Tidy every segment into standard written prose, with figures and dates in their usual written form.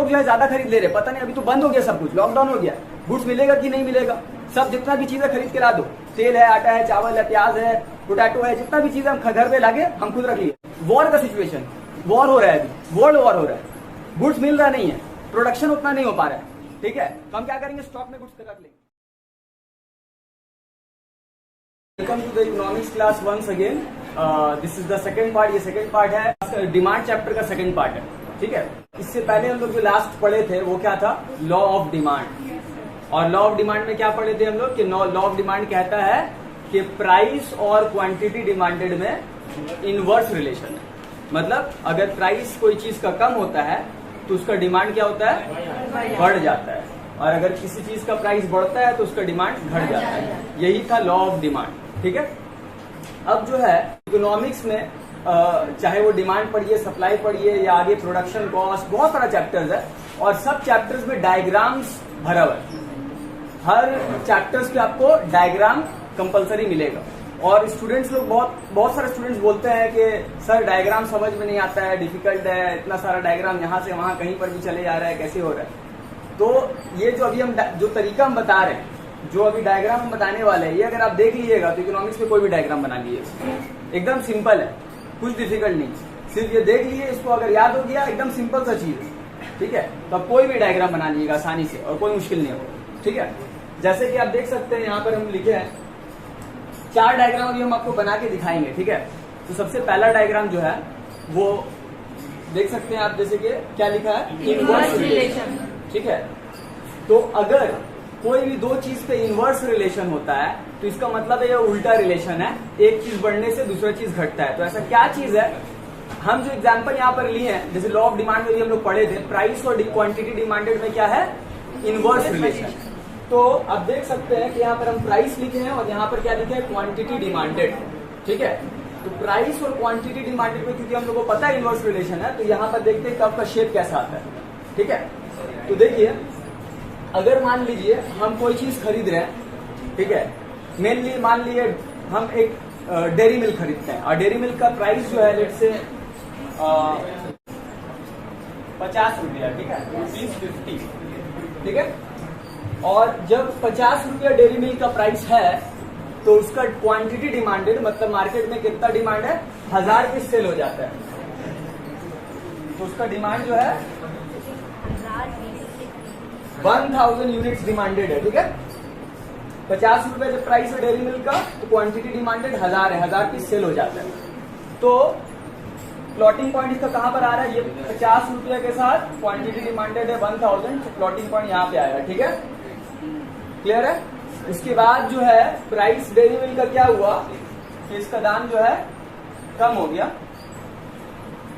लोग जो है ज्यादा खरीद ले रहे, पता नहीं अभी तो बंद हो गया सब कुछ, लॉकडाउन हो गया, गुड्स मिलेगा कि नहीं मिलेगा। सब जितना भी चीजें खरीद के ला दो, तेल है, आटा है, चावल है, प्याज है, पोटैटो है, जितना भी चीजें हम घर पे लाके हम खुद रख लिए। वॉर का सिचुएशन, वॉर हो रहा है, अभी वर्ल्ड वॉर हो रहा है, गुड्स मिल रहा नहीं है, प्रोडक्शन उतना नहीं हो पा रहा है, ठीक है। तो हम क्या करेंगे, स्टॉक में गुड्स रख लेंगे। Welcome to the economics class once again. This is the second part. ये सेकंड पार्ट है, डिमांड चैप्टर का सेकंड पार्ट है, ठीक है। इससे पहले हम लोग जो लास्ट पढ़े थे वो क्या था, लॉ ऑफ डिमांड। और लॉ ऑफ डिमांड में क्या पढ़े थे हम लोग कि लॉ ऑफ डिमांड कहता है कि प्राइस और क्वांटिटी डिमांडेड में इनवर्स रिलेशन है। मतलब अगर प्राइस कोई चीज का कम होता है तो उसका डिमांड क्या होता है, बढ़ जाता है, और अगर किसी चीज का प्राइस बढ़ता है तो उसका डिमांड घट जाता है। यही था लॉ ऑफ डिमांड, ठीक है। अब जो है इकोनॉमिक्स में चाहे वो डिमांड पढ़िए, सप्लाई पढ़िए, या आगे प्रोडक्शन कॉस्ट, बहुत सारा चैप्टर्स है, और सब चैप्टर्स में डायग्राम्स भरा हुआ है। हर चैप्टर्स पे आपको डायग्राम कंपलसरी मिलेगा। और स्टूडेंट्स लोग बहुत सारे स्टूडेंट्स बोलते हैं कि सर डायग्राम समझ में नहीं आता है, डिफिकल्ट है, इतना सारा डायग्राम यहाँ से वहां कहीं पर भी चले जा रहा है, कैसे हो रहा है। तो ये जो अभी हम जो तरीका हम बता रहे हैं, जो अभी डायग्राम हम बताने वाले हैं, ये अगर आप देख लीजिएगा तो इकोनॉमिक्स में कोई भी डायग्राम बना लीजिएगा, एकदम सिंपल है, कुछ डिफिकल्ट नहीं। सिर्फ ये देख लीजिए, इसको अगर याद हो गया, एकदम सिंपल सा चीज है, ठीक है। तो आप कोई भी डायग्राम बना लीजिएगा आसानी से, और कोई मुश्किल नहीं होगा, ठीक है। जैसे कि आप देख सकते हैं यहाँ पर हम लिखे हैं 4 डायग्राम अभी हम आपको बना के दिखाएंगे, ठीक है। तो सबसे पहला डायग्राम जो है वो देख सकते हैं आप, जैसे कि क्या लिखा है, इनवर्स रिलेशन, ठीक है। तो अगर कोई भी दो चीज पे इनवर्स रिलेशन होता है तो इसका मतलब है ये उल्टा रिलेशन है, एक चीज बढ़ने से दूसरा चीज घटता है। तो ऐसा क्या चीज है, हम जो एग्जांपल यहाँ पर लिए हैं, जैसे लॉ ऑफ डिमांड में भी हम लोग पढ़े थे, प्राइस और क्वांटिटी डिमांडेड में क्या है, इनवर्स रिलेशन। तो आप देख सकते हैं कि यहाँ पर हम प्राइस लिखे हैं और यहाँ पर क्या लिखे हैं, क्वांटिटी डिमांडेड, ठीक है। तो प्राइस और क्वांटिटी डिमांडेड में क्योंकि हम लोग को पता है इनवर्स रिलेशन है, तो यहाँ पर देखते हैं कब का शेप कैसा आता है, ठीक है। तो देखिए, अगर मान लीजिए हम कोई चीज खरीद रहे हैं, ठीक है, मेनली मान लीजिए हम एक डेयरी मिल्क खरीदते हैं, और डेयरी मिल्क का प्राइस जो है लेट से 50 रुपया, ठीक है, 50, ठीक है। और जब 50 रुपया डेयरी मिल्क का प्राइस है तो उसका क्वांटिटी डिमांडेड, मतलब मार्केट में कितना डिमांड है, 1000 पीस सेल हो जाता है। तो उसका डिमांड जो है 1000 यूनिट्स डिमांडेड है, ठीक है। 50 रुपए जब प्राइस है डेयरी मिल्क का, तो क्वांटिटी डिमांडेड 1000 है, 1000 पीस सेल हो जाता है। तो प्लॉटिंग पॉइंट इसका कहां पर आ रहा है, ये 50 रुपये के साथ क्वांटिटी डिमांडेड है 1000, तो प्लॉटिंग पॉइंट यहाँ पे आएगा, ठीक है, क्लियर है। उसके बाद जो है प्राइस डेयरी मिल्क का क्या हुआ कि इसका दाम जो है कम हो गया,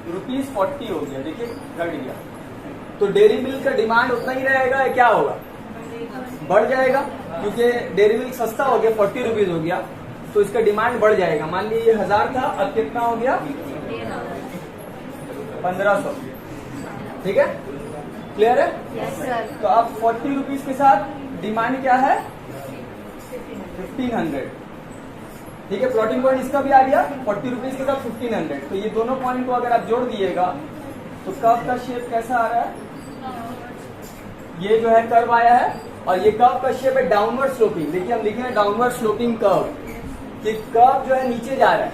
₹40 हो गया, देखिए घट गया। तो डेयरी मिल्क का डिमांड उतना ही रहेगा, क्या होगा, बढ़ जाएगा, क्योंकि डेयरी मिल्क सस्ता हो गया, 40 रुपीज हो गया, तो इसका डिमांड बढ़ जाएगा। मान लीजिए 1000 था, अब कितना हो गया, 1500, ठीक है, क्लियर है। Yes sir. तो अब 40 रुपीज के साथ डिमांड क्या है, 1500, ठीक है। प्लॉटिंग पॉइंट इसका भी आ गया, 40 रुपीज के साथ 1500। तो ये दोनों पॉइंट को अगर आप जोड़ दिएगा तो कर्व का शेप कैसा आ रहा है, ये जो है कर्व आया है, और ये कर्व का शेप है डाउनवर्ड स्लोपिंग। देखिए हम लिखे हैं डाउनवर्ड स्लोपिंग कर्व, कि कर्व जो है नीचे जा रहा है,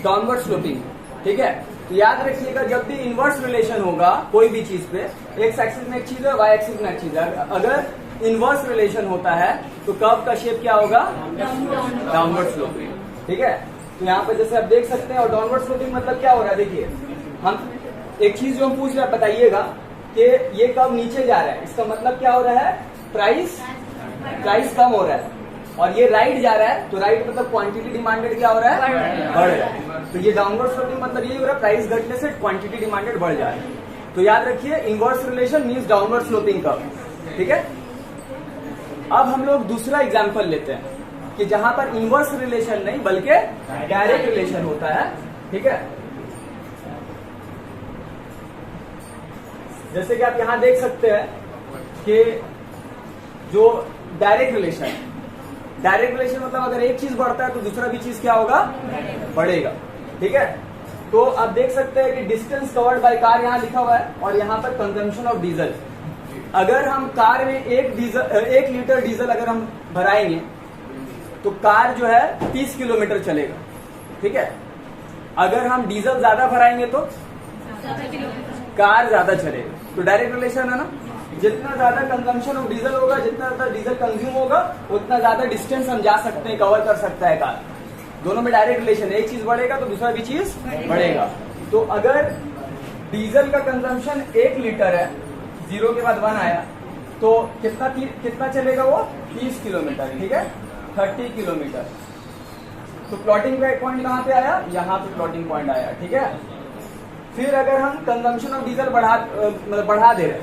डाउनवर्ड स्लोपिंग, ठीक है। तो याद रखिएगा, जब भी इनवर्स रिलेशन होगा कोई भी चीज पे, एक्स एक्सिस में एक चीज है, वाई एक्सिस में एक चीज है, अगर इनवर्स रिलेशन होता है तो कर्व का शेप क्या होगा, डाउनवर्ड स्लोपिंग, ठीक है। तो यहाँ पे जैसे आप देख सकते हैं, और डाउनवर्ड स्लोपिंग मतलब क्या हो रहा है, देखिए हम एक चीज जो हम पूछ रहे हैं, बताइएगा कि ये कर्व नीचे जा रहा है, इसका मतलब क्या हो रहा है, प्राइस कम हो रहा है, और ये राइट जा रहा है, तो राइट मतलब क्वांटिटी डिमांडेड क्या हो रहा है, बढ़ रहा है। तो ये डाउनवर्ड स्लोपिंग मतलब ये हो रहा है, प्राइस घटने से क्वांटिटी डिमांडेड बढ़ जा रहा है। तो याद रखिए, inverse relation means downward sloping curve, ठीक है। अब हम लोग दूसरा एग्जाम्पल लेते हैं कि जहां पर इनवर्स रिलेशन नहीं बल्कि डायरेक्ट रिलेशन होता है, ठीक है। जैसे कि आप यहां देख सकते हैं कि जो डायरेक्ट रिलेशन मतलब अगर एक चीज बढ़ता है तो दूसरा भी चीज क्या होगा, बढ़ेगा, ठीक है। तो आप देख सकते हैं कि डिस्टेंस कवर्ड बाय कार यहाँ लिखा हुआ है और यहाँ पर कंजम्पशन ऑफ डीजल। अगर हम कार में 1 लीटर डीजल अगर हम भराएंगे तो कार जो है 30 किलोमीटर चलेगा, ठीक है। अगर हम डीजल ज्यादा भराएंगे तो कार ज्यादा चलेगा। तो डायरेक्ट रिलेशन है ना, जितना ज्यादा कंजम्पशन ऑफ डीजल होगा, जितना ज्यादा डीजल कंज्यूम होगा, उतना ज्यादा डिस्टेंस हम जा सकते हैं, कवर कर सकता है कार। दोनों में डायरेक्ट रिलेशन, एक चीज बढ़ेगा तो दूसरा भी चीज बढ़ेगा। तो अगर डीजल का कंजम्पशन 1 लीटर है, 0 के बाद 1 आया, तो कितना चलेगा वो 30 किलोमीटर, ठीक है, 30 किलोमीटर। तो प्लॉटिंग का एक पॉइंट कहाँ पे आया, यहाँ पे प्लॉटिंग पॉइंट आया, ठीक है। फिर अगर हम कंजम्पशन ऑफ डीजल बढ़ा दे रहे,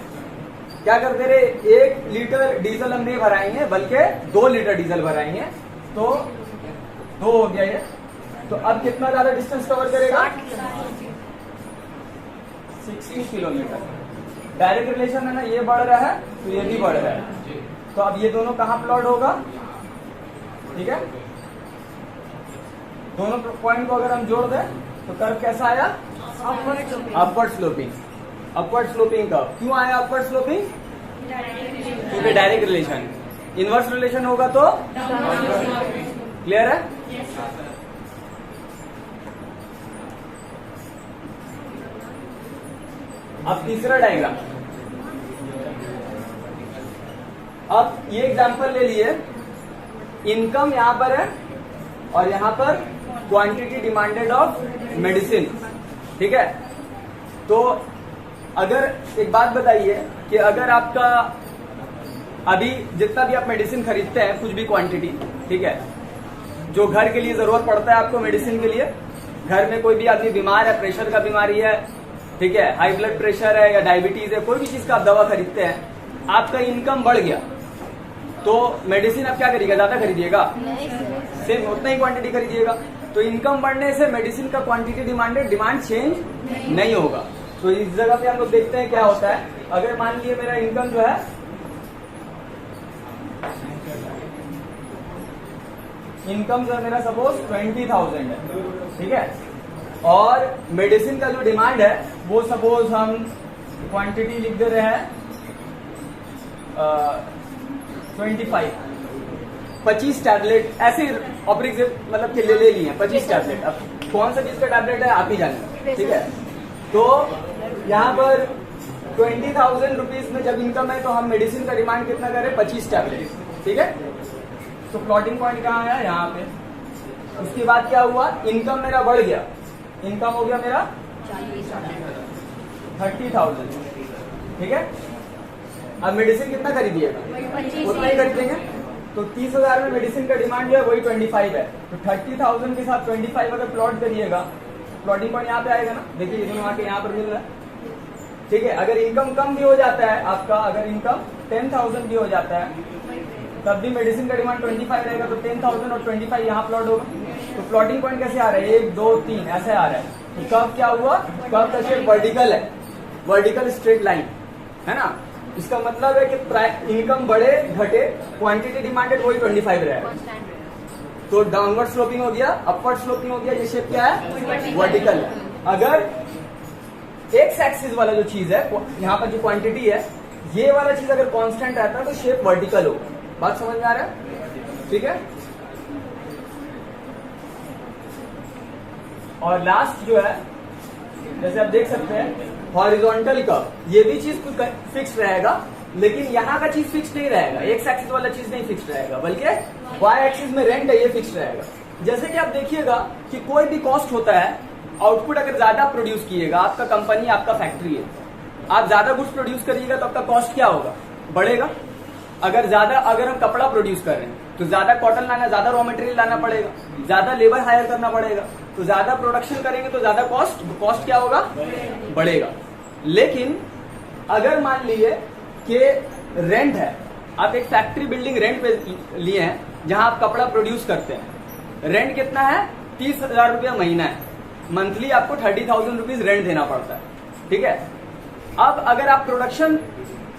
क्या करते रहे, 1 लीटर डीजल हम नहीं भराएंगे बल्कि 2 लीटर डीजल भराएंगे, तो 2 हो गया ये। तो अब कितना ज्यादा डिस्टेंस कवर करेगा, 60 किलोमीटर। डायरेक्ट रिलेशन है ना, ये बढ़ रहा है तो ये भी बढ़ रहा है। तो अब ये दोनों कहाँ प्लॉट होगा, ठीक है। दोनों पॉइंट को अगर हम जोड़ दें तो कर्व कैसा आया, अपवर्ड स्लोपिंग। अपवर्ड स्लोपिंग का क्यों आया अपवर्ड स्लोपिंग, क्योंकि डायरेक्ट रिलेशन। इनवर्स रिलेशन होगा तो क्लियर है। अब तीसरा डायग्राम, अब ये एग्जांपल ले लिए, इनकम यहां पर है और यहां पर क्वांटिटी डिमांडेड ऑफ मेडिसिन, ठीक है। तो अगर एक बात बताइए कि अगर आपका अभी जितना भी आप मेडिसिन खरीदते हैं, कुछ भी क्वांटिटी, ठीक है, जो घर के लिए जरूरत पड़ता है आपको मेडिसिन के लिए, घर में कोई भी आदमी बीमार है, प्रेशर का बीमारी है, ठीक है, हाई ब्लड प्रेशर है या डायबिटीज है, कोई भी चीज का आप दवा खरीदते हैं, आपका इनकम बढ़ गया तो मेडिसिन आप क्या करिएगा, ज्यादा खरीदिएगा, सेम उतना ही क्वांटिटी खरीदिएगा। तो इनकम बढ़ने से मेडिसिन का क्वांटिटी डिमांड चेंज नहीं होगा। तो इस जगह पे हम लोग देखते हैं क्या होता है। अगर मान लीजिए मेरा इनकम जो है, इनकम जो है मेरा सपोज 20,000 है, ठीक है, और मेडिसिन का जो डिमांड है वो सपोज हम क्वांटिटी लिख दे रहे हैं 25 टैबलेट, ऐसे ऑपरेट मतलब कि ले लिए 25 टैबलेट। अब कौन सा चीज का टैबलेट है आप ही जानिए, ठीक है। तो यहाँ पर 20,000 रुपीज में जब इनकम है तो हम मेडिसिन का डिमांड कितना करें, 25 टैबलेट, ठीक है। तो प्लॉटिंग पॉइंट कहाँ है, यहाँ पे। उसके बाद क्या हुआ, इनकम मेरा बढ़ गया, इनकम हो गया मेरा 30,000, ठीक है। अब मेडिसिन कितना खरीदिएगा, उतना ही खरीदेंगे। तो 30,000 में मेडिसिन का डिमांड जो है वही 25 है। तो 30,000 के साथ 25 अगर प्लॉट करिएगा, प्लॉटिंग पॉइंट यहाँ पे आएगा ना, देखिए ये दोनों आके यहाँ पर मिल रहा है, ठीक है। अगर इनकम कम भी हो जाता है आपका, अगर इनकम 10,000 भी हो जाता है तब भी मेडिसिन का डिमांड 25 रहेगा, तो 10,000 और 25 यहाँ प्लॉट होगा। तो प्लॉटिंग पॉइंट कैसे आ रहा है, 1 2 3 ऐसे आ रहा है। तो कर्व क्या हुआ, कर्व का शेप वर्टिकल है, वर्टिकल स्ट्रेट लाइन है ना। इसका मतलब है कि इनकम बढ़े घटे, क्वांटिटी डिमांडेड वही 25 रहेगा। तो डाउनवर्ड स्लोपिंग हो गया, अपवर्ड स्लोपिंग हो गया, ये शेप क्या है, वर्टिकल है। अगर एक्स एक्सिस वाला जो चीज है, यहाँ पर जो क्वांटिटी है, ये वाला चीज अगर कांस्टेंट रहता है तो शेप वर्टिकल होगा। बात समझ में आ रहा है, ठीक है। और लास्ट जो है, जैसे आप देख सकते हैं हॉरिजॉन्टल कर्व, ये भी चीज फिक्स रहेगा, लेकिन यहाँ का चीज फिक्स नहीं रहेगा, एक्स एक्सिस वाला चीज नहीं फिक्स रहेगा, बल्कि वाई एक्सिस में रेंट है ये फिक्स रहेगा। जैसे कि आप देखिएगा कि कोई भी कॉस्ट होता है, आउटपुट अगर ज्यादा प्रोड्यूस किएगा, आपका कंपनी आपका फैक्ट्री है, आप ज्यादा गुड्स प्रोड्यूस करिएगा तो आपका कॉस्ट क्या होगा, बढ़ेगा। अगर हम कपड़ा प्रोड्यूस कर रहे हैं तो ज्यादा कॉटन लाना, ज्यादा रॉ मटेरियल लाना पड़ेगा, ज्यादा लेबर हायर करना पड़ेगा, तो ज्यादा प्रोडक्शन करेंगे तो ज्यादा कॉस्ट क्या होगा, बढ़ेगा। लेकिन अगर मान लीजिए कि रेंट है, आप एक फैक्ट्री बिल्डिंग रेंट पे लिए हैं जहां आप कपड़ा प्रोड्यूस करते हैं, रेंट कितना है, 30,000 रुपया महीना है, मंथली आपको 30,000 रुपीज रेंट देना पड़ता है, ठीक है। अब अगर आप प्रोडक्शन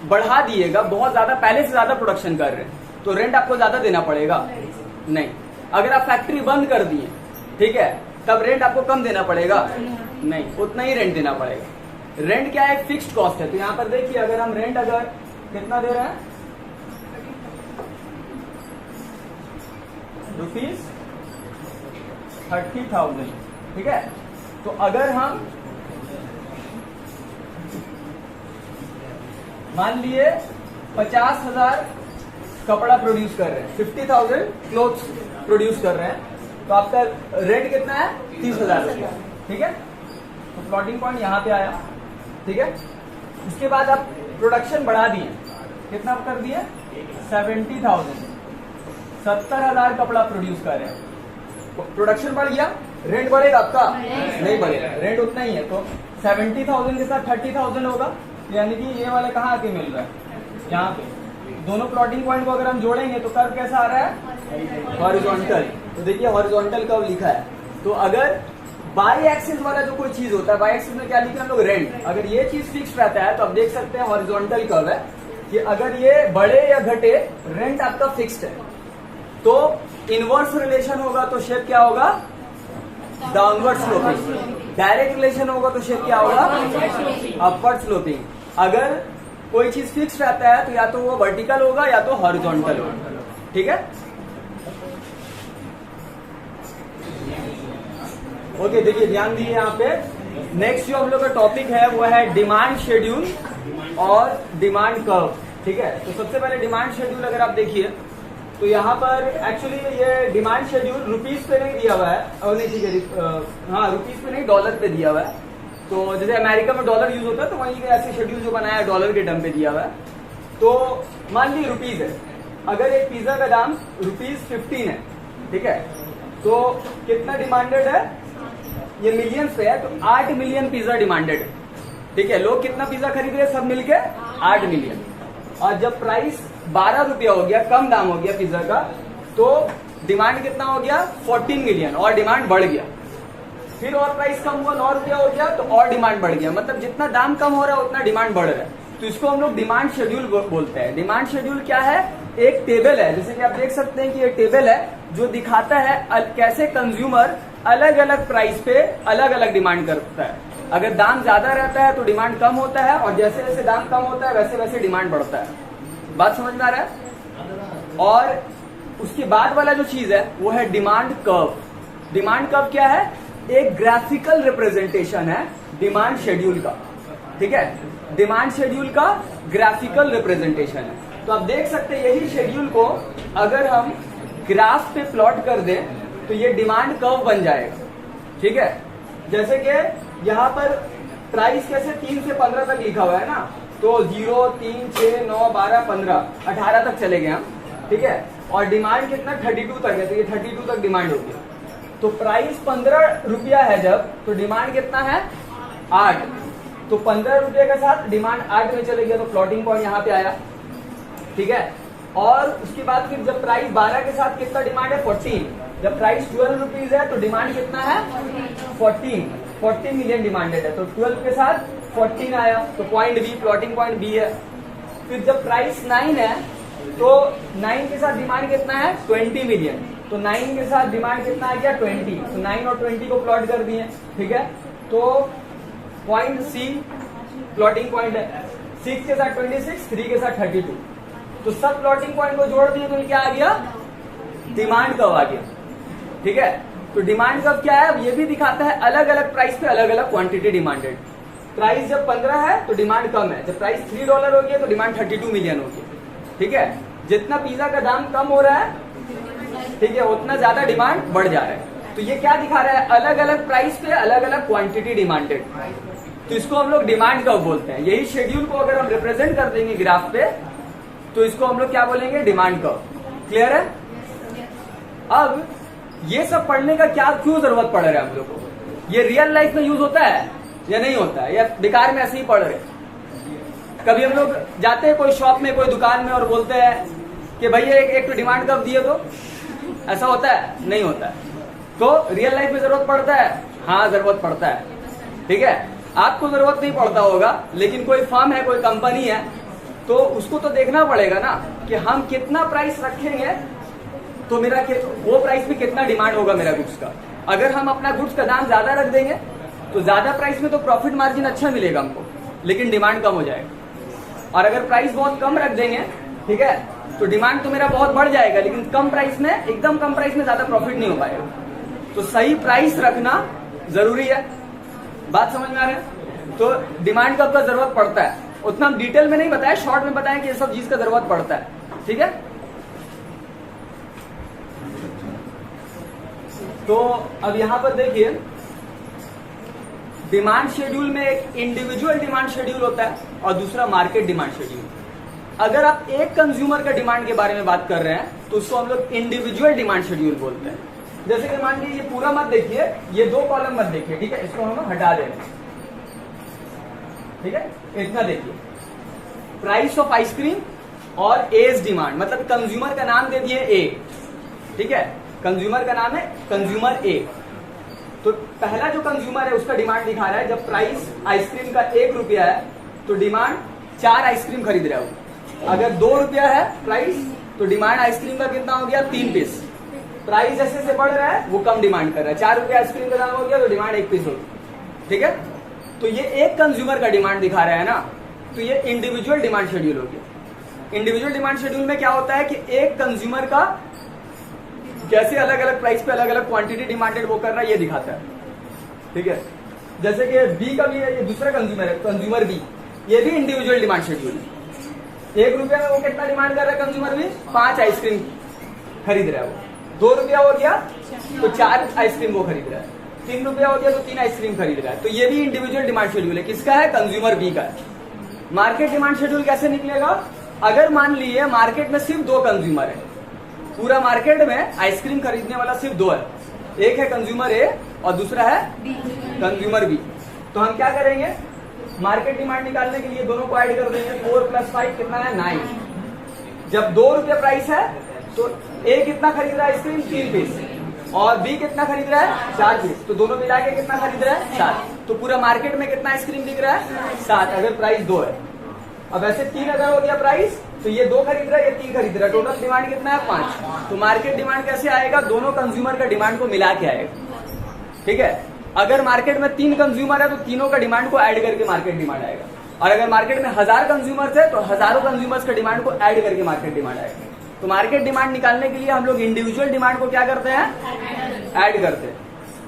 बढ़ा दिएगा, बहुत ज्यादा पहले से ज्यादा प्रोडक्शन कर रहे हैं, तो रेंट आपको ज्यादा देना पड़ेगा, नहीं। अगर आप फैक्ट्री बंद कर दिए, ठीक है, तब रेंट आपको कम देना पड़ेगा, नहीं, उतना ही रेंट देना पड़ेगा। रेंट क्या है? फिक्स्ड कॉस्ट है। तो यहाँ पर देखिए, अगर हम रेंट अगर कितना दे रहे हैं, ₹30,000, ठीक है। तो अगर हम मान लिए 50,000 कपड़ा प्रोड्यूस कर रहे हैं, 50,000 क्लोथ्स प्रोड्यूस कर रहे हैं, तो आपका रेंट कितना है? 30,000 रुपया, ठीक है। तो प्लॉटिंग पॉइंट यहां पे आया, ठीक है। उसके बाद आप प्रोडक्शन बढ़ा दिए, कितना कर दिए? 70,000, 70,000 कपड़ा प्रोड्यूस कर रहे हैं। प्रोडक्शन बढ़ गया, रेंट बढ़ेगा आपका? नहीं बढ़ेगा, रेंट उतना ही है। तो 70,000 के साथ 30,000 होगा, यानी कि ये वाला कहाँ आके मिल रहा है? यहाँ पे। दोनों प्लॉटिंग पॉइंट को अगर हम जोड़ेंगे तो कर्व कैसा आ रहा है? हॉरिजॉन्टल। तो देखिए हॉरिजॉन्टल कर्व लिखा है। तो अगर बाई एक्सिस वाला जो कोई चीज होता है, बाई एक्सिस में क्या लिखा है हम लोग? रेंट। अगर ये चीज फिक्स रहता है तो आप देख सकते हैं हॉरिजॉन्टल कर्व है कि अगर ये बढ़े या घटे, रेंट आपका फिक्स्ड है। तो इनवर्स रिलेशन होगा तो शेप क्या होगा? Downward sloping. डायरेक्ट रिलेशन होगा तो शेप क्या होगा? Upward sloping. अगर कोई चीज फिक्स रहता है तो या तो वो वर्टिकल होगा या तो हॉरिजॉन्टल होगा, ठीक है। ओके, देखिए ध्यान दीजिए यहाँ पे। नेक्स्ट जो हम लोग का टॉपिक है वो है डिमांड शेड्यूल और डिमांड कर्व, ठीक है। तो सबसे पहले डिमांड शेड्यूल अगर आप देखिए तो यहाँ पर एक्चुअली ये डिमांड शेड्यूल रुपीज पे नहीं दिया हुआ है, और नहीं, ठीक है, हाँ रुपीज पे नहीं, डॉलर पे दिया हुआ है। तो जैसे अमेरिका में डॉलर यूज होता है तो वहीं ऐसे शेड्यूल जो बनाया है डॉलर के टर्म पे दिया हुआ है। तो मान ली रुपीज है, अगर एक पिज्जा का दाम ₹15 है, ठीक है, तो कितना डिमांडेड है? ये मिलियंस पे है, तो 8 मिलियन पिज्जा डिमांडेड है, ठीक है। लोग कितना पिज्जा खरीद रहे हैं सब मिलके? 8 मिलियन। और जब प्राइस 12 रुपया हो गया, कम दाम हो गया पिज्जा का, तो डिमांड कितना हो गया? 14 मिलियन, और डिमांड बढ़ गया। फिर और प्राइस कम हुआ, 9 रुपया हो गया, तो और डिमांड बढ़ गया। मतलब जितना दाम कम हो रहा है उतना डिमांड बढ़ रहा है। तो इसको हम लोग डिमांड शेड्यूल बोलते हैं। डिमांड शेड्यूल क्या है? एक टेबल है, जैसे कि आप देख सकते हैं कि ये टेबल है जो दिखाता है कैसे कंज्यूमर अलग अलग प्राइस पे अलग अलग डिमांड करता है। अगर दाम ज्यादा रहता है तो डिमांड कम होता है, और जैसे जैसे दाम कम होता है वैसे वैसे डिमांड बढ़ता है। बात समझ में आ रहा है? और उसके बाद वाला जो चीज है वो है डिमांड कर्व। डिमांड कर्व क्या है? एक ग्राफिकल रिप्रेजेंटेशन है डिमांड शेड्यूल का, ठीक है। डिमांड शेड्यूल का ग्राफिकल रिप्रेजेंटेशन है। तो आप देख सकते हैं यही शेड्यूल को अगर हम ग्राफ पे प्लॉट कर दें तो ये डिमांड कर्व बन जाएगा, ठीक है। जैसे कि यहाँ पर प्राइस कैसे 3 से 15 तक लिखा हुआ है ना, तो 0, 3, 6, 9, 12, 15, 18 तक चले गए हम, ठीक है। और डिमांड कितना? 32 तक है, तो ये 32 तक डिमांड होगी। तो प्राइस 15 रुपया है जब, तो डिमांड कितना है? 8। तो 15 रुपये के साथ डिमांड 8 में चले गया, तो प्लॉटिंग पॉइंट यहाँ पे आया, ठीक है। और उसके बाद फिर जब प्राइस 12 के साथ कितना डिमांड है? 14। जब प्राइस 12 रुपीज है तो डिमांड कितना है? 14 मिलियन डिमांडेड है, तो 12 के साथ 14 आया, तो point B, plotting point B है। फिर जब प्राइस 9 है तो 9 के साथ डिमांड कितना है? 20 मिलियन, तो 9 के साथ डिमांड कितना आ गया? 20। तो 9 और 20 को प्लॉट कर दिए, ठीक है। तो पॉइंट सी प्लॉटिंग पॉइंट है। 6 के साथ 26, 3 के साथ 32। तो सब प्लॉटिंग पॉइंट को जोड़ दिए तो क्या आ गया? डिमांड कर्व आ गया, ठीक है। तो डिमांड कर्व क्या है? ये भी दिखाता है अलग अलग प्राइस पे अलग अलग क्वांटिटी डिमांडेड। प्राइस जब 15 है तो डिमांड कम है, जब प्राइस $3 हो गया तो डिमांड 32 मिलियन होगी, ठीक है। जितना पिज्जा का दाम कम हो रहा है, ठीक है, उतना ज्यादा डिमांड बढ़ जा रहा है। तो ये क्या दिखा रहा है? अलग अलग प्राइस पे अलग अलग क्वांटिटी डिमांडेड। तो इसको हम लोग डिमांड कर्व बोलते हैं। यही शेड्यूल को अगर हम रिप्रेजेंट कर देंगे ग्राफ पे तो इसको हम लोग क्या बोलेंगे? Demand curve. क्लियर है? अब ये सब पढ़ने का क्या क्यों जरूरत पड़ रहा है हम लोग को? ये रियल लाइफ में यूज होता है या नहीं होता है, या बेकार में ऐसे ही पढ़ रहे? कभी हम लोग जाते हैं कोई शॉप में, कोई दुकान में, और बोलते हैं कि भैया एक तो डिमांड कर्व दिए, तो ऐसा होता है? नहीं होता है। तो रियल लाइफ में जरूरत पड़ता है? हाँ, जरूरत पड़ता है, ठीक है। आपको जरूरत नहीं पड़ता होगा, लेकिन कोई फर्म है, कोई कंपनी है, तो उसको तो देखना पड़ेगा ना कि हम कितना प्राइस रखेंगे तो मेरा वो प्राइस में कितना डिमांड होगा मेरा गुड्स का। अगर हम अपना गुड्स का दाम ज्यादा रख देंगे तो ज्यादा प्राइस में तो प्रॉफिट मार्जिन अच्छा मिलेगा हमको, लेकिन डिमांड कम हो जाएगा। और अगर प्राइस बहुत कम रख देंगे, ठीक है, तो डिमांड तो मेरा बहुत बढ़ जाएगा, लेकिन कम प्राइस में, एकदम कम प्राइस में ज्यादा प्रॉफिट नहीं हो पाएगा। तो सही प्राइस रखना जरूरी है। बात समझ में आ रहा है? तो डिमांड कब का जरूरत पड़ता है, उतना हम डिटेल में नहीं बताया, शॉर्ट में बताया कि ये सब चीज का जरूरत पड़ता है। ठीक है, तो अब यहां पर देखिए, डिमांड शेड्यूल में एक इंडिविजुअल डिमांड शेड्यूल होता है और दूसरा मार्केट डिमांड शेड्यूल। अगर आप एक कंज्यूमर का डिमांड के बारे में बात कर रहे हैं तो उसको हम लोग इंडिविजुअल डिमांड शेड्यूल बोलते हैं। जैसे कि मान लीजिए, ये पूरा मत देखिए, ये 2 कॉलम मत देखिए, ठीक है, इसको हम हटा दे रहे हैं। ठीक है, इतना देखिए, प्राइस ऑफ आइसक्रीम और एज डिमांड, मतलब कंज्यूमर का नाम दे दिए ए। ठीक है, कंज्यूमर का नाम है कंज्यूमर ए। तो पहला जो कंज्यूमर है उसका डिमांड दिखा रहा है, जब प्राइस आइसक्रीम का 1 रुपया है तो डिमांड 4 आइसक्रीम खरीद रहा है। अगर 2 रुपया है प्राइस तो डिमांड आइसक्रीम का कितना हो गया, 3 पीस। प्राइस जैसे से बढ़ रहा है वो कम डिमांड कर रहा है, 4 रुपया आइसक्रीम का दाम हो गया तो डिमांड 1 पीस होगी। ठीक है, तो ये एक कंज्यूमर का डिमांड दिखा रहा है ना, तो ये इंडिविजुअल डिमांड शेड्यूल हो गया। इंडिविजुअल डिमांड शेड्यूल में क्या होता है कि एक कंज्यूमर का कैसे अलग अलग प्राइस पे अलग अलग क्वांटिटी डिमांडेड वो कर रहा है, ये दिखाता है। ठीक है, जैसे कि बी का भी है, ये दूसरा कंज्यूमर है, कंज्यूमर बी, ये भी इंडिविजुअल डिमांड शेड्यूल है। 1 रुपया में वो कितना डिमांड कर रहा है कंज्यूमर बी, 5 आइसक्रीम खरीद रहा है वो। 2 रुपया हो गया तो 4 आइसक्रीम वो खरीद रहा है। 3 रुपया हो गया तो 3 आइसक्रीम खरीद रहा है। तो ये भी इंडिविजुअल डिमांड शेड्यूल है। किसका है, कंज्यूमर बी का है। मार्केट डिमांड शेड्यूल कैसे निकलेगा, अगर मान लीजिए मार्केट में सिर्फ 2 कंज्यूमर है, पूरा मार्केट में आइसक्रीम खरीदने वाला सिर्फ 2 है, एक है कंज्यूमर ए और दूसरा है कंज्यूमर बी। तो हम क्या करेंगे, मार्केट डिमांड निकालने के लिए दोनों को ऐड कर देंगे। 4 + 5 कितना है, 9। जब 2 रुपया प्राइस है तो ए कितना खरीद रहा है आइसक्रीम, 3 पीस, और बी कितना खरीद रहा है, 4 पीस। तो दोनों मिला के कितना खरीद रहा है, 4। तो पूरा मार्केट में कितना आइसक्रीम दिख रहा है, 7, अगर प्राइस 2 है। अब ऐसे 3 अगर हो गया प्राइस, तो ये 2 खरीद रहा है, ये 3 खरीद रहा है, टोटल डिमांड कितना है, 5। तो मार्केट डिमांड कैसे आएगा, दोनों कंज्यूमर का डिमांड को मिला के आएगा। ठीक है, अगर मार्केट में 3 कंज्यूमर है तो तीनों का डिमांड को ऐड करके मार्केट डिमांड आएगा। और अगर मार्केट में 1000 कंज्यूमर्स है तो हजारों कंज्यूमर्स का डिमांड को ऐड करके मार्केट डिमांड आएगा। तो मार्केट डिमांड निकालने के लिए हम लोग इंडिविजुअल डिमांड को क्या करते हैं, ऐड करते हैं।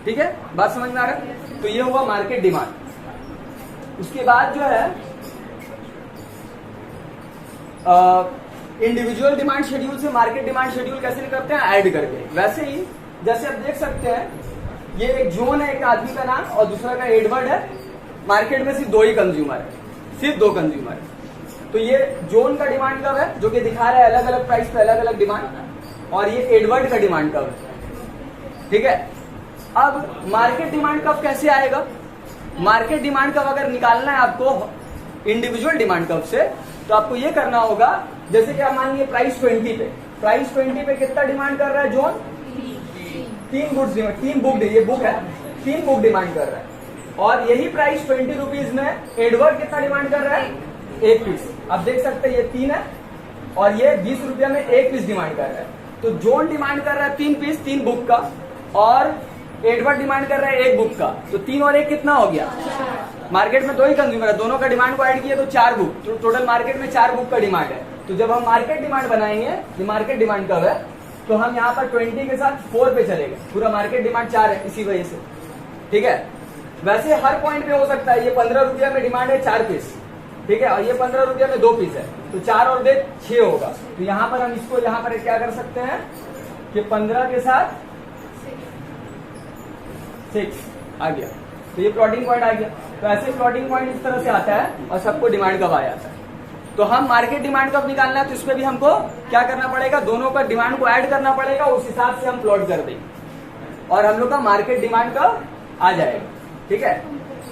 ठीक है, बात समझ में आ रहा है? तो ये हुआ मार्केट डिमांड। उसके बाद जो है इंडिविजुअल डिमांड शेड्यूल से मार्केट डिमांड शेड्यूल कैसे करते हैं, ऐड करके। वैसे ही जैसे आप देख सकते हैं, ये एक जॉन है, एक आदमी का नाम, और दूसरा का एडवर्ड है। मार्केट में सिर्फ 2 ही कंज्यूमर है, सिर्फ 2 कंज्यूमर है। तो ये जॉन का डिमांड कब है, जो कि दिखा रहा है अलग अलग प्राइस पे अलग अलग डिमांड, और ये एडवर्ड का डिमांड कब है। ठीक है, अब मार्केट डिमांड कब कैसे आएगा, मार्केट डिमांड कब अगर निकालना है आपको इंडिविजुअल डिमांड कब से, तो आपको ये करना होगा, जैसे कि आप मान लीजिए प्राइस 20 पे, प्राइस 20 पे कितना डिमांड कर रहा है जॉन, 3 बुक, ये बुक है, 3 बुक डिमांड कर रहा है। और यही प्राइस 20 रुपीज में एडवर्ड कितना डिमांड कर रहा है, 1 पीस। आप देख सकते हैं ये 3 है और ये 20 रुपया में 1 पीस डिमांड कर रहा है। तो जॉन डिमांड कर रहा है 3 पीस 3 बुक का, और एडवर्ड डिमांड कर रहा है 1 बुक का। तो 3 और 1 कितना हो गया, मार्केट में 2 ही कंज्यूमर है, दोनों का डिमांड को ऐड किया तो 4 बुक। तो टोटल मार्केट में 4 बुक का डिमांड है। तो जब हम मार्केट डिमांड बनाएंगे, ये मार्केट डिमांड कब है, तो हम यहाँ पर 20 के साथ 4 पे चलेंगे। पूरा मार्केट डिमांड 4 है इसी वजह से। ठीक है, वैसे हर पॉइंट पे हो सकता है। ये 15 रुपया में डिमांड है 4 पीस, ठीक है, और ये 15 रुपया में 2 पीस है, तो 4 और 2 6 होगा। तो यहाँ पर हम इसको यहाँ पर क्या कर सकते हैं कि 15 के साथ 6 आ गया, तो ये प्लॉटिंग पॉइंट आ गया। तो ऐसे प्लॉटिंग पॉइंट इस तरह से आता है और सबको डिमांड कब आ जाता है। तो हम मार्केट डिमांड कब निकालना है, तो इसमें भी हमको क्या करना पड़ेगा, दोनों का डिमांड को ऐड करना पड़ेगा, उस हिसाब से हम प्लॉट कर देंगे और हम लोग का मार्केट डिमांड कब आ जाएगा। ठीक है,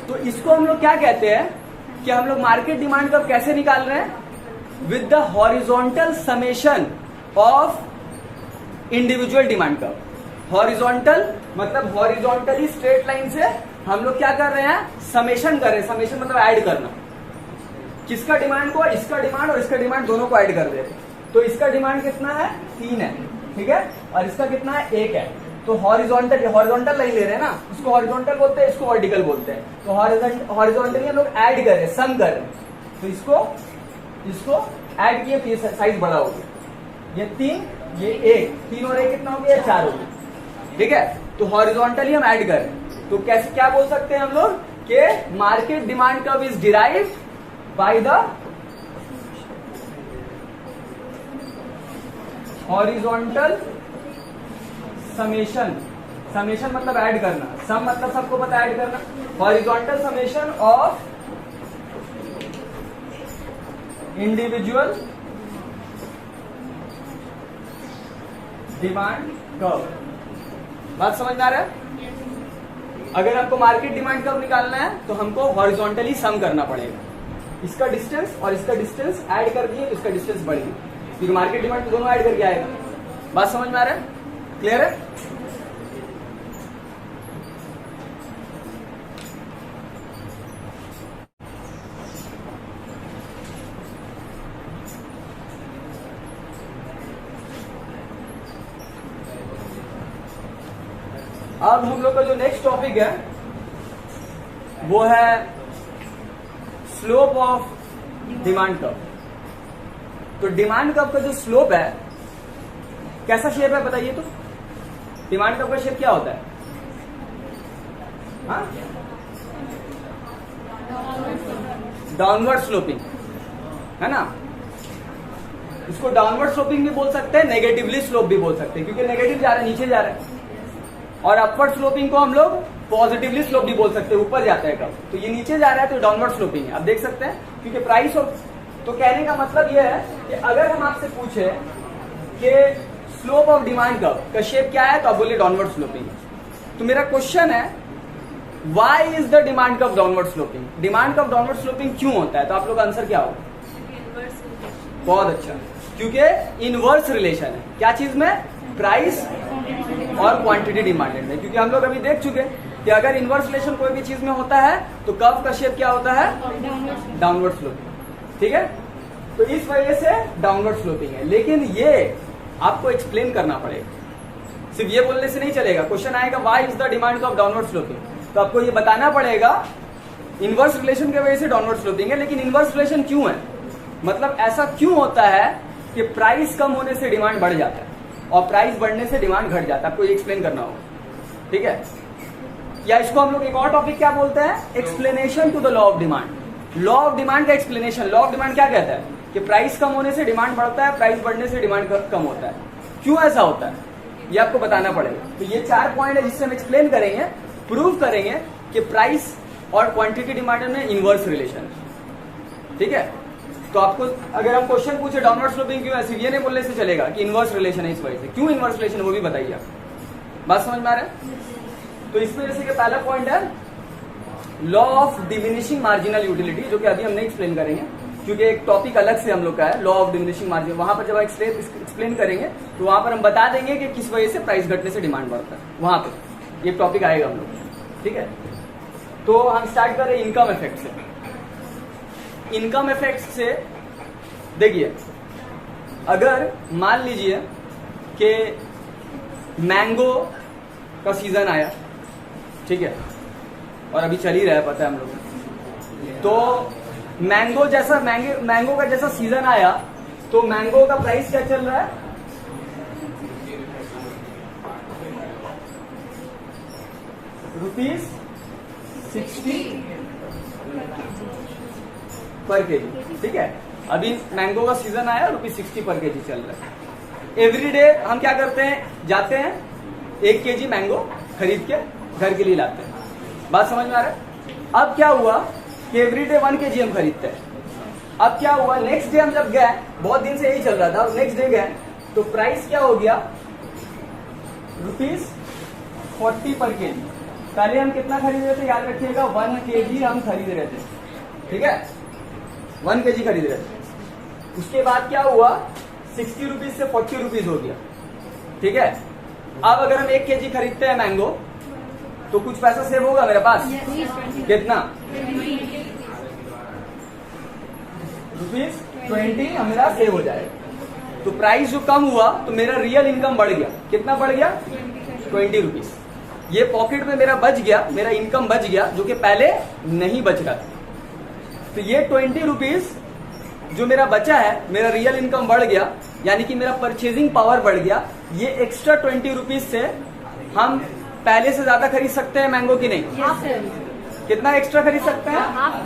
तो इसको हम लोग क्या कहते हैं कि हम लोग मार्केट डिमांड कब कैसे निकाल रहे हैं, with the horizontal summation of individual demand curve. Horizontal मतलब हॉरिजॉन्टली स्ट्रेट लाइन से हम लोग क्या कर रहे हैं, समेशन कर रहे हैं। समेशन मतलब ऐड करना, किसका डिमांड को, इसका डिमांड और इसका डिमांड दोनों को ऐड कर दे रहे। तो इसका डिमांड कितना है, 3 है, ठीक है, और इसका कितना है, 1 है। तो हॉरिजॉन्टल लाइन ले रहे हैं ना, उसको हॉरिजॉन्टल बोलते हैं, इसको वर्टिकल बोलते हैं। तो हॉरिजॉन्टली हम लोग ऐड कर रहे हैं, सम कर रहे हैं, तो इसको ऐड किए तो ये साइज बड़ा हो गया। ये 3, ये 1, 3 और 1 कितना हो गया? 4 हो गया। ठीक है, तो हॉरिजॉन्टली हम ऐड कर रहे हैं। तो कैसे क्या बोल सकते हैं हम लोग कि market demand curve is derived by the horizontal summation. Summation मतलब ऐड करना, सम मतलब सबको पता ऐड करना। Horizontal summation of individual demand curve. बात समझ में आ रहा है? अगर हमको मार्केट डिमांड कर्व निकालना है तो हमको हॉरिजॉन्टली सम करना पड़ेगा। इसका डिस्टेंस और इसका डिस्टेंस ऐड कर दिए तो इसका डिस्टेंस बढ़ गया, क्योंकि मार्केट डिमांड तो दोनों ऐड करके आएगा। बात समझ में आ रहा है? क्लियर है? अब हम लोग का जो नेक्स्ट टॉपिक है वो है स्लोप ऑफ डिमांड कर्व। तो डिमांड कर्व का जो स्लोप है कैसा शेप है बताइए तो? डिमांड कर्व का शेप क्या होता है? डाउनवर्ड स्लोपिंग, है ना? इसको डाउनवर्ड स्लोपिंग भी बोल सकते हैं, नेगेटिवली स्लोप भी बोल सकते हैं, क्योंकि नेगेटिव जा रहा है, नीचे जा रहा है। और अपवर्ड स्लोपिंग को हम लोग पॉजिटिवली स्लोप भी बोल सकते हैं, ऊपर जाता है कब। तो ये नीचे जा रहा है तो डाउनवर्ड स्लोपिंग है। आप देख सकते हैं, क्योंकि प्राइस ऑफ, तो कहने का मतलब यह है कि अगर हम आपसे पूछे कि स्लोप ऑफ डिमांड कर्व का शेप क्या है, तो आप बोलिए डाउनवर्ड स्लोपिंग। तो मेरा क्वेश्चन है why is the demand curve downward sloping? Demand curve downward sloping क्यों होता है? तो आप लोग आंसर क्या होगा? बहुत अच्छा, क्योंकि इनवर्स रिलेशन है। क्या चीज में? प्राइस और क्वांटिटी डिमांडेड में। क्योंकि हम लोग अभी देख चुके कि अगर इनवर्स रिलेशन कोई भी चीज में होता है तो कर्व का शेप क्या होता है? Downward sloping. ठीक है, तो इस वजह से डाउनवर्ड स्लोपिंग है। लेकिन ये आपको एक्सप्लेन करना पड़ेगा, सिर्फ ये बोलने से नहीं चलेगा। क्वेश्चन आएगा why is the demand curve downward sloping, तो आपको ये बताना पड़ेगा इनवर्स रिलेशन की वजह से डाउनवर्ड स्लोपिंग है। लेकिन इनवर्स रिलेशन क्यों है, मतलब ऐसा क्यों होता है कि प्राइस कम होने से डिमांड बढ़ जाता है और प्राइस बढ़ने से डिमांड घट जाता है? आपको ये एक्सप्लेन करना होगा। ठीक है, या इसको हम लोग एक और टॉपिक क्या बोलते हैं? Explanation to the law of demand. Law of demand का एक्सप्लेनेशन। लॉ ऑफ डिमांड क्या कहता है कि प्राइस कम होने से डिमांड बढ़ता है, प्राइस बढ़ने से डिमांड कम होता है। क्यों ऐसा होता है ये आपको बताना पड़ेगा। तो ये 4 पॉइंट है जिससे हम एक्सप्लेन करेंगे, प्रूव करेंगे कि प्राइस और क्वांटिटी डिमांड में इनवर्स रिलेशन है। ठीक है, तो आपको अगर हम क्वेश्चन पूछे डाउनवर्ड स्लोपिंग क्यों है, सिर्फ ये नहीं बोलने से चलेगा कि इनवर्स रिलेशन है, इस वजह से। क्यों इनवर्स रिलेशन है वो भी बताइए आप। बात समझ में आ रहा है? तो इसमें जैसे कि पहला पॉइंट है law of diminishing marginal utility, जो कि अभी हम नहीं एक्सप्लेन करेंगे क्योंकि एक टॉपिक अलग से हम लोग का है लॉ ऑफ डिमिनिशिंग मार्जिन। वहां पर जब एक्सप्लेन करेंगे तो वहां पर हम बता देंगे कि किस वजह से प्राइस घटने से डिमांड बढ़ता है, वहां पर ये टॉपिक आएगा हम लोग। ठीक है, तो हम स्टार्ट कर रहे हैं इनकम इफेक्ट से। इनकम इफेक्ट से देखिए, अगर मान लीजिए कि मैंगो का सीजन आया, ठीक है, और अभी चल ही रहा है, पता है हम लोग, तो मैंगो का जैसा सीजन आया तो मैंगो का प्राइस क्या चल रहा है? ₹60 पर केजी। ठीक है, अभी मैंगो का सीजन आया, ₹60 पर केजी चल रहा है। एवरी डे हम क्या करते हैं, जाते हैं 1 केजी मैंगो खरीद के घर के लिए लाते हैं। बात समझ में आ रहा है? अब क्या हुआ कि एवरी डे 1 केजी हम खरीदते हैं। अब क्या हुआ, नेक्स्ट डे हम जब गए, बहुत दिन से यही चल रहा था, और नेक्स्ट डे गए तो प्राइस क्या हो गया? ₹40 पर केजी। पहले हम कितना खरीद रहे थे, याद रखिएगा, 1 केजी हम खरीद रहे थे। ठीक है, 1 केजी खरीद रहे थे। उसके बाद क्या हुआ, 60 रुपीज से 40 रुपीज हो गया। ठीक है, अब अगर हम 1 केजी खरीदते हैं मैंगो तो कुछ पैसा सेव होगा मेरे पास। कितना? ₹20 मेरा सेव हो जाएगा। तो प्राइस जो कम हुआ तो मेरा रियल इनकम बढ़ गया। कितना बढ़ गया? 20 रुपीज। ये पॉकेट में मेरा बच गया, मेरा इनकम बच गया, जो कि पहले नहीं बच रहा था। तो ये 20 रुपीज जो मेरा बचा है, मेरा रियल इनकम बढ़ गया, यानी कि मेरा परचेजिंग पावर बढ़ गया। ये एक्स्ट्रा 20 रुपीज से हम पहले से ज्यादा खरीद सकते हैं मैंगो की नहीं? कितना एक्स्ट्रा खरीद सकते हैं?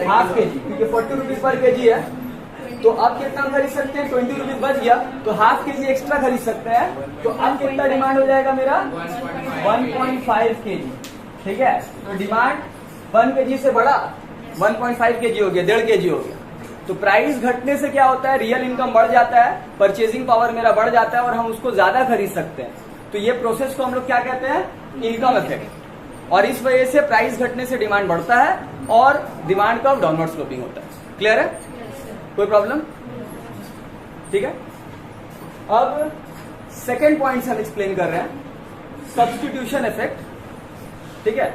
हाफ के जी, क्योंकि 40 रुपीज पर के जी है। तो अब कितना खरीद सकते हैं? 20 रुपीज बच गया तो हाफ के जी एक्स्ट्रा खरीद सकते हैं। तो अब कितना डिमांड हो जाएगा मेरा? 1.5 के जी। ठीक है, तो डिमांड 1 के जी से बढ़ा, 1.5 के जी हो गया, 1.5 के जी हो गया। तो प्राइस घटने से क्या होता है? रियल इनकम बढ़ जाता है, परचेजिंग पावर मेरा बढ़ जाता है और हम उसको ज्यादा खरीद सकते हैं। तो ये प्रोसेस को हम लोग क्या कहते हैं? Income effect. और इस वजह से प्राइस घटने से डिमांड बढ़ता है और डिमांड का डाउनवर्ड स्लोपिंग होता है। क्लियर है? कोई प्रॉब्लम? ठीक है। अब सेकेंड पॉइंट हम एक्सप्लेन कर रहे हैं, सब्स्टिट्यूशन इफेक्ट। ठीक है,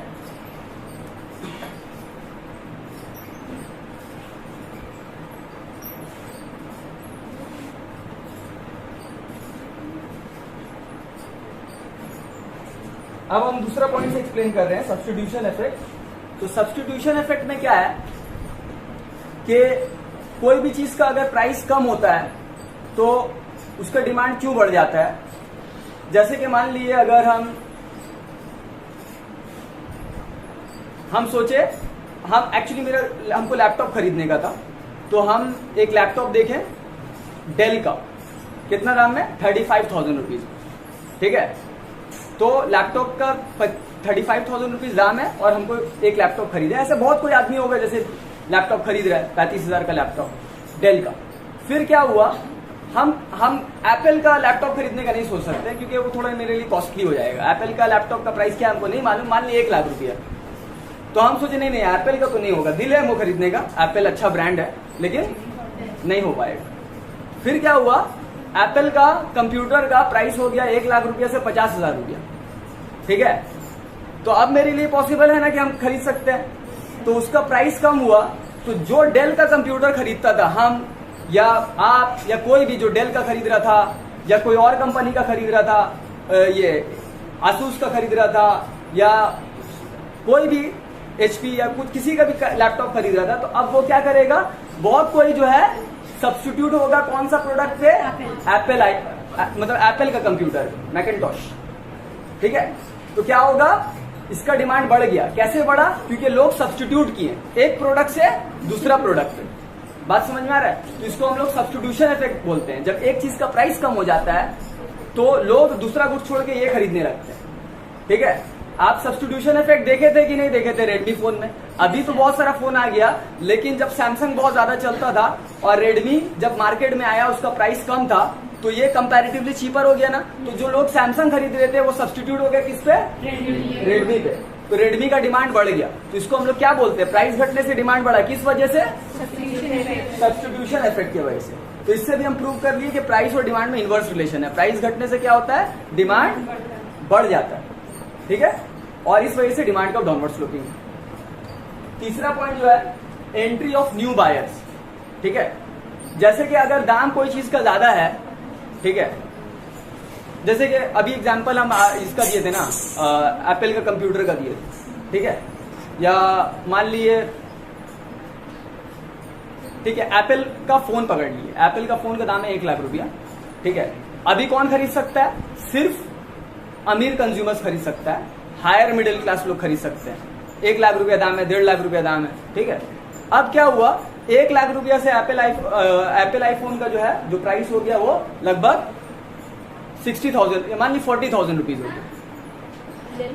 अब हम दूसरा पॉइंट से एक्सप्लेन कर रहे हैं, सब्स्टिट्यूशन इफेक्ट। तो सब्स्टिट्यूशन इफेक्ट में क्या है कि कोई भी चीज का अगर प्राइस कम होता है तो उसका डिमांड क्यों बढ़ जाता है? जैसे कि मान लीजिए अगर हम सोचे, हम एक्चुअली हमको लैपटॉप खरीदने का था, तो हम एक लैपटॉप देखें डेल का, कितना दाम में? 35,000 रुपीज। ठीक है, तो लैपटॉप का 35,000 रुपीज दाम है और हमको एक लैपटॉप खरीदे। ऐसे बहुत कोई आदमी होगा जैसे लैपटॉप खरीद रहा है 35,000 का लैपटॉप डेल का। फिर क्या हुआ, हम एप्पल का लैपटॉप खरीदने का नहीं सोच सकते क्योंकि वो थोड़ा मेरे लिए कॉस्टली हो जाएगा। एप्पल का लैपटॉप का प्राइस क्या हमको नहीं मालूम, मान ली 1 लाख रुपया। तो हम सोचे नहीं एप्पल का तो नहीं होगा, दिल है हमको खरीदने का, एप्पल अच्छा ब्रांड है, लेकिन नहीं हो पाएगा। फिर क्या हुआ, एप्पल का कंप्यूटर का प्राइस हो गया 1 लाख रुपया से 50,000 रुपया। ठीक है, तो अब मेरे लिए पॉसिबल है ना कि हम खरीद सकते हैं। तो उसका प्राइस कम हुआ, तो जो डेल का कंप्यूटर खरीदता था, हम या आप या कोई भी जो डेल का खरीद रहा था या कोई और कंपनी का खरीद रहा था, ये आसूस का खरीद रहा था या कोई भी HP या कुछ किसी का भी लैपटॉप खरीद रहा था, तो अब वो क्या करेगा, बहुत कोई जो है सब्स्टिट्यूट होगा कौन सा प्रोडक्ट पे? एप्पल मतलब एप्पल का कंप्यूटर, मैकिन्टॉश। ठीक है, तो क्या होगा, इसका डिमांड बढ़ गया। कैसे बढ़ा? क्योंकि लोग सब्स्टिट्यूट किए एक प्रोडक्ट से दूसरा प्रोडक्ट पे। बात समझ में आ रहा है? तो इसको हम लोग सब्स्टिट्यूशन इफेक्ट बोलते हैं। जब एक चीज का प्राइस कम हो जाता है तो लोग दूसरा कुछ छोड़ के ये खरीदने लगते हैं। ठीक है, आप सब्स्टिट्यूशन इफेक्ट देखे थे कि नहीं देखे थे रेडमी फोन में? अभी तो बहुत सारा फोन आ गया, लेकिन जब सैमसंग बहुत ज्यादा चलता था और रेडमी जब मार्केट में आया उसका प्राइस कम था, तो ये कंपैरेटिवली चीपर हो गया ना। तो जो लोग सैमसंग खरीद रहे थे वो सब्स्टिट्यूट हो गया किस पे? रेडमी पे। तो रेडमी का डिमांड बढ़ गया। तो इसको हम लोग क्या बोलते हैं? प्राइस घटने से डिमांड बढ़ा, किस वजह से? सब्स्टिट्यूशन इफेक्ट की वजह से। तो इससे भी हम प्रूव कर लिए कि प्राइस और डिमांड में इनवर्स रिलेशन है। प्राइस घटने से क्या होता है? डिमांड बढ़ जाता है। ठीक है, और इस वजह से डिमांड का डाउनवर्ड स्लोपिंग। तीसरा पॉइंट जो है, एंट्री ऑफ न्यू बायर्स। ठीक है, जैसे कि अगर दाम कोई चीज का ज्यादा है, ठीक है, जैसे कि अभी एग्जांपल हम इसका दिए थे ना, एप्पल का कंप्यूटर का दिए थे। ठीक है, या मान लिए, ठीक है, एप्पल का फोन पकड़ लिए, एप्पल का फोन का दाम है 1 लाख रुपया। ठीक है, अभी कौन खरीद सकता है? सिर्फ अमीर कंज्यूमर्स खरीद सकता है, हायर मिडिल क्लास लोग खरीद सकते हैं। 1 लाख रुपया दाम है, 1.5 लाख रुपया दाम है। ठीक है, अब क्या हुआ, 1 लाख रुपया से एप्पल आईफोन का जो है जो प्राइस हो गया वो लगभग 60,000, मान ली 40,000 रुपीज हो गया,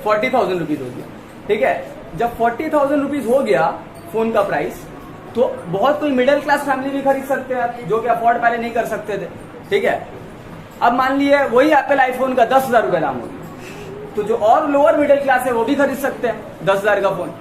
40,000 रुपीज हो गया। ठीक है, जब 40,000 रुपीज हो गया फोन का प्राइस, तो बहुत कोई मिडिल क्लास फैमिली भी खरीद सकते हैं जो कि अफोर्ड पहले नहीं कर सकते थे। ठीक है, अब मान लिए वही एप्पल आईफोन का 10,000 रुपए दाम हो गया, तो जो और लोअर मिडिल क्लास है वो भी खरीद सकते हैं 10,000 का फोन।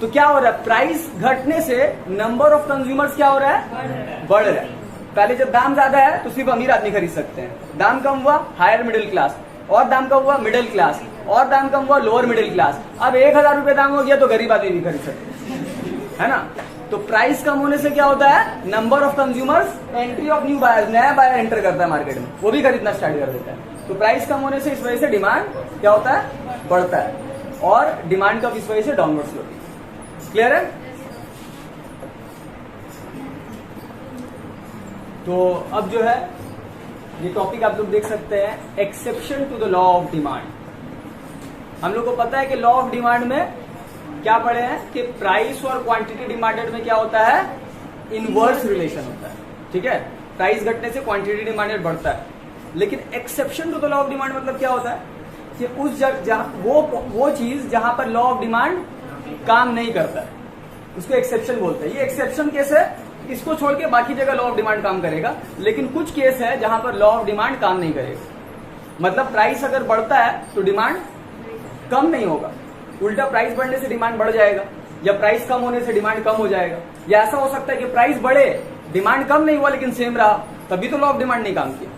तो क्या हो रहा है, प्राइस घटने से नंबर ऑफ कंज्यूमर्स क्या हो रहा है, बढ़ रहा है। पहले जब दाम ज्यादा है तो सिर्फ अमीर आदमी खरीद सकते हैं, दाम कम हुआ हायर मिडिल क्लास, और दाम कम हुआ मिडिल क्लास, और दाम कम हुआ लोअर मिडिल क्लास। अब 1,000 रुपए दाम हो गया तो गरीब आदमी भी खरीद सकते है ना। तो प्राइस कम होने से क्या होता है, number of consumers, entry of new buyers, नया बायर एंटर करता है मार्केट में, वो भी खरीदना स्टार्ट कर देता है। तो प्राइस कम होने से इस वजह से डिमांड क्या होता है, बढ़ता है, और डिमांड कम इस वजह से डाउनवर्ड स्लोप। क्लियर है? तो अब जो है ये टॉपिक आप लोग देख सकते हैं, exception to the law of demand. हम लोग को पता है कि लॉ ऑफ डिमांड में क्या पढ़े हैं कि प्राइस और क्वांटिटी डिमांडेड में क्या होता है, इनवर्स रिलेशन होता है। ठीक है, प्राइस घटने से क्वांटिटी डिमांडेड बढ़ता है। लेकिन exception to the law of demand मतलब क्या होता है कि उस जगह वो चीज जहां पर लॉ ऑफ डिमांड काम नहीं करता है उसको एक्सेप्शन बोलते हैं। ये एक्सेप्शन केस है, इसको छोड़ के बाकी जगह लॉ ऑफ डिमांड काम करेगा। लेकिन कुछ केस है जहां पर लॉ ऑफ डिमांड काम नहीं करेगा। मतलब प्राइस अगर बढ़ता है तो डिमांड कम नहीं होगा, उल्टा प्राइस बढ़ने से डिमांड बढ़ जाएगा, या प्राइस कम होने से डिमांड कम हो जाएगा। या ऐसा हो सकता है कि प्राइस बढ़े, डिमांड कम नहीं हुआ लेकिन सेम रहा, तभी तो लॉ ऑफ डिमांड नहीं काम किया।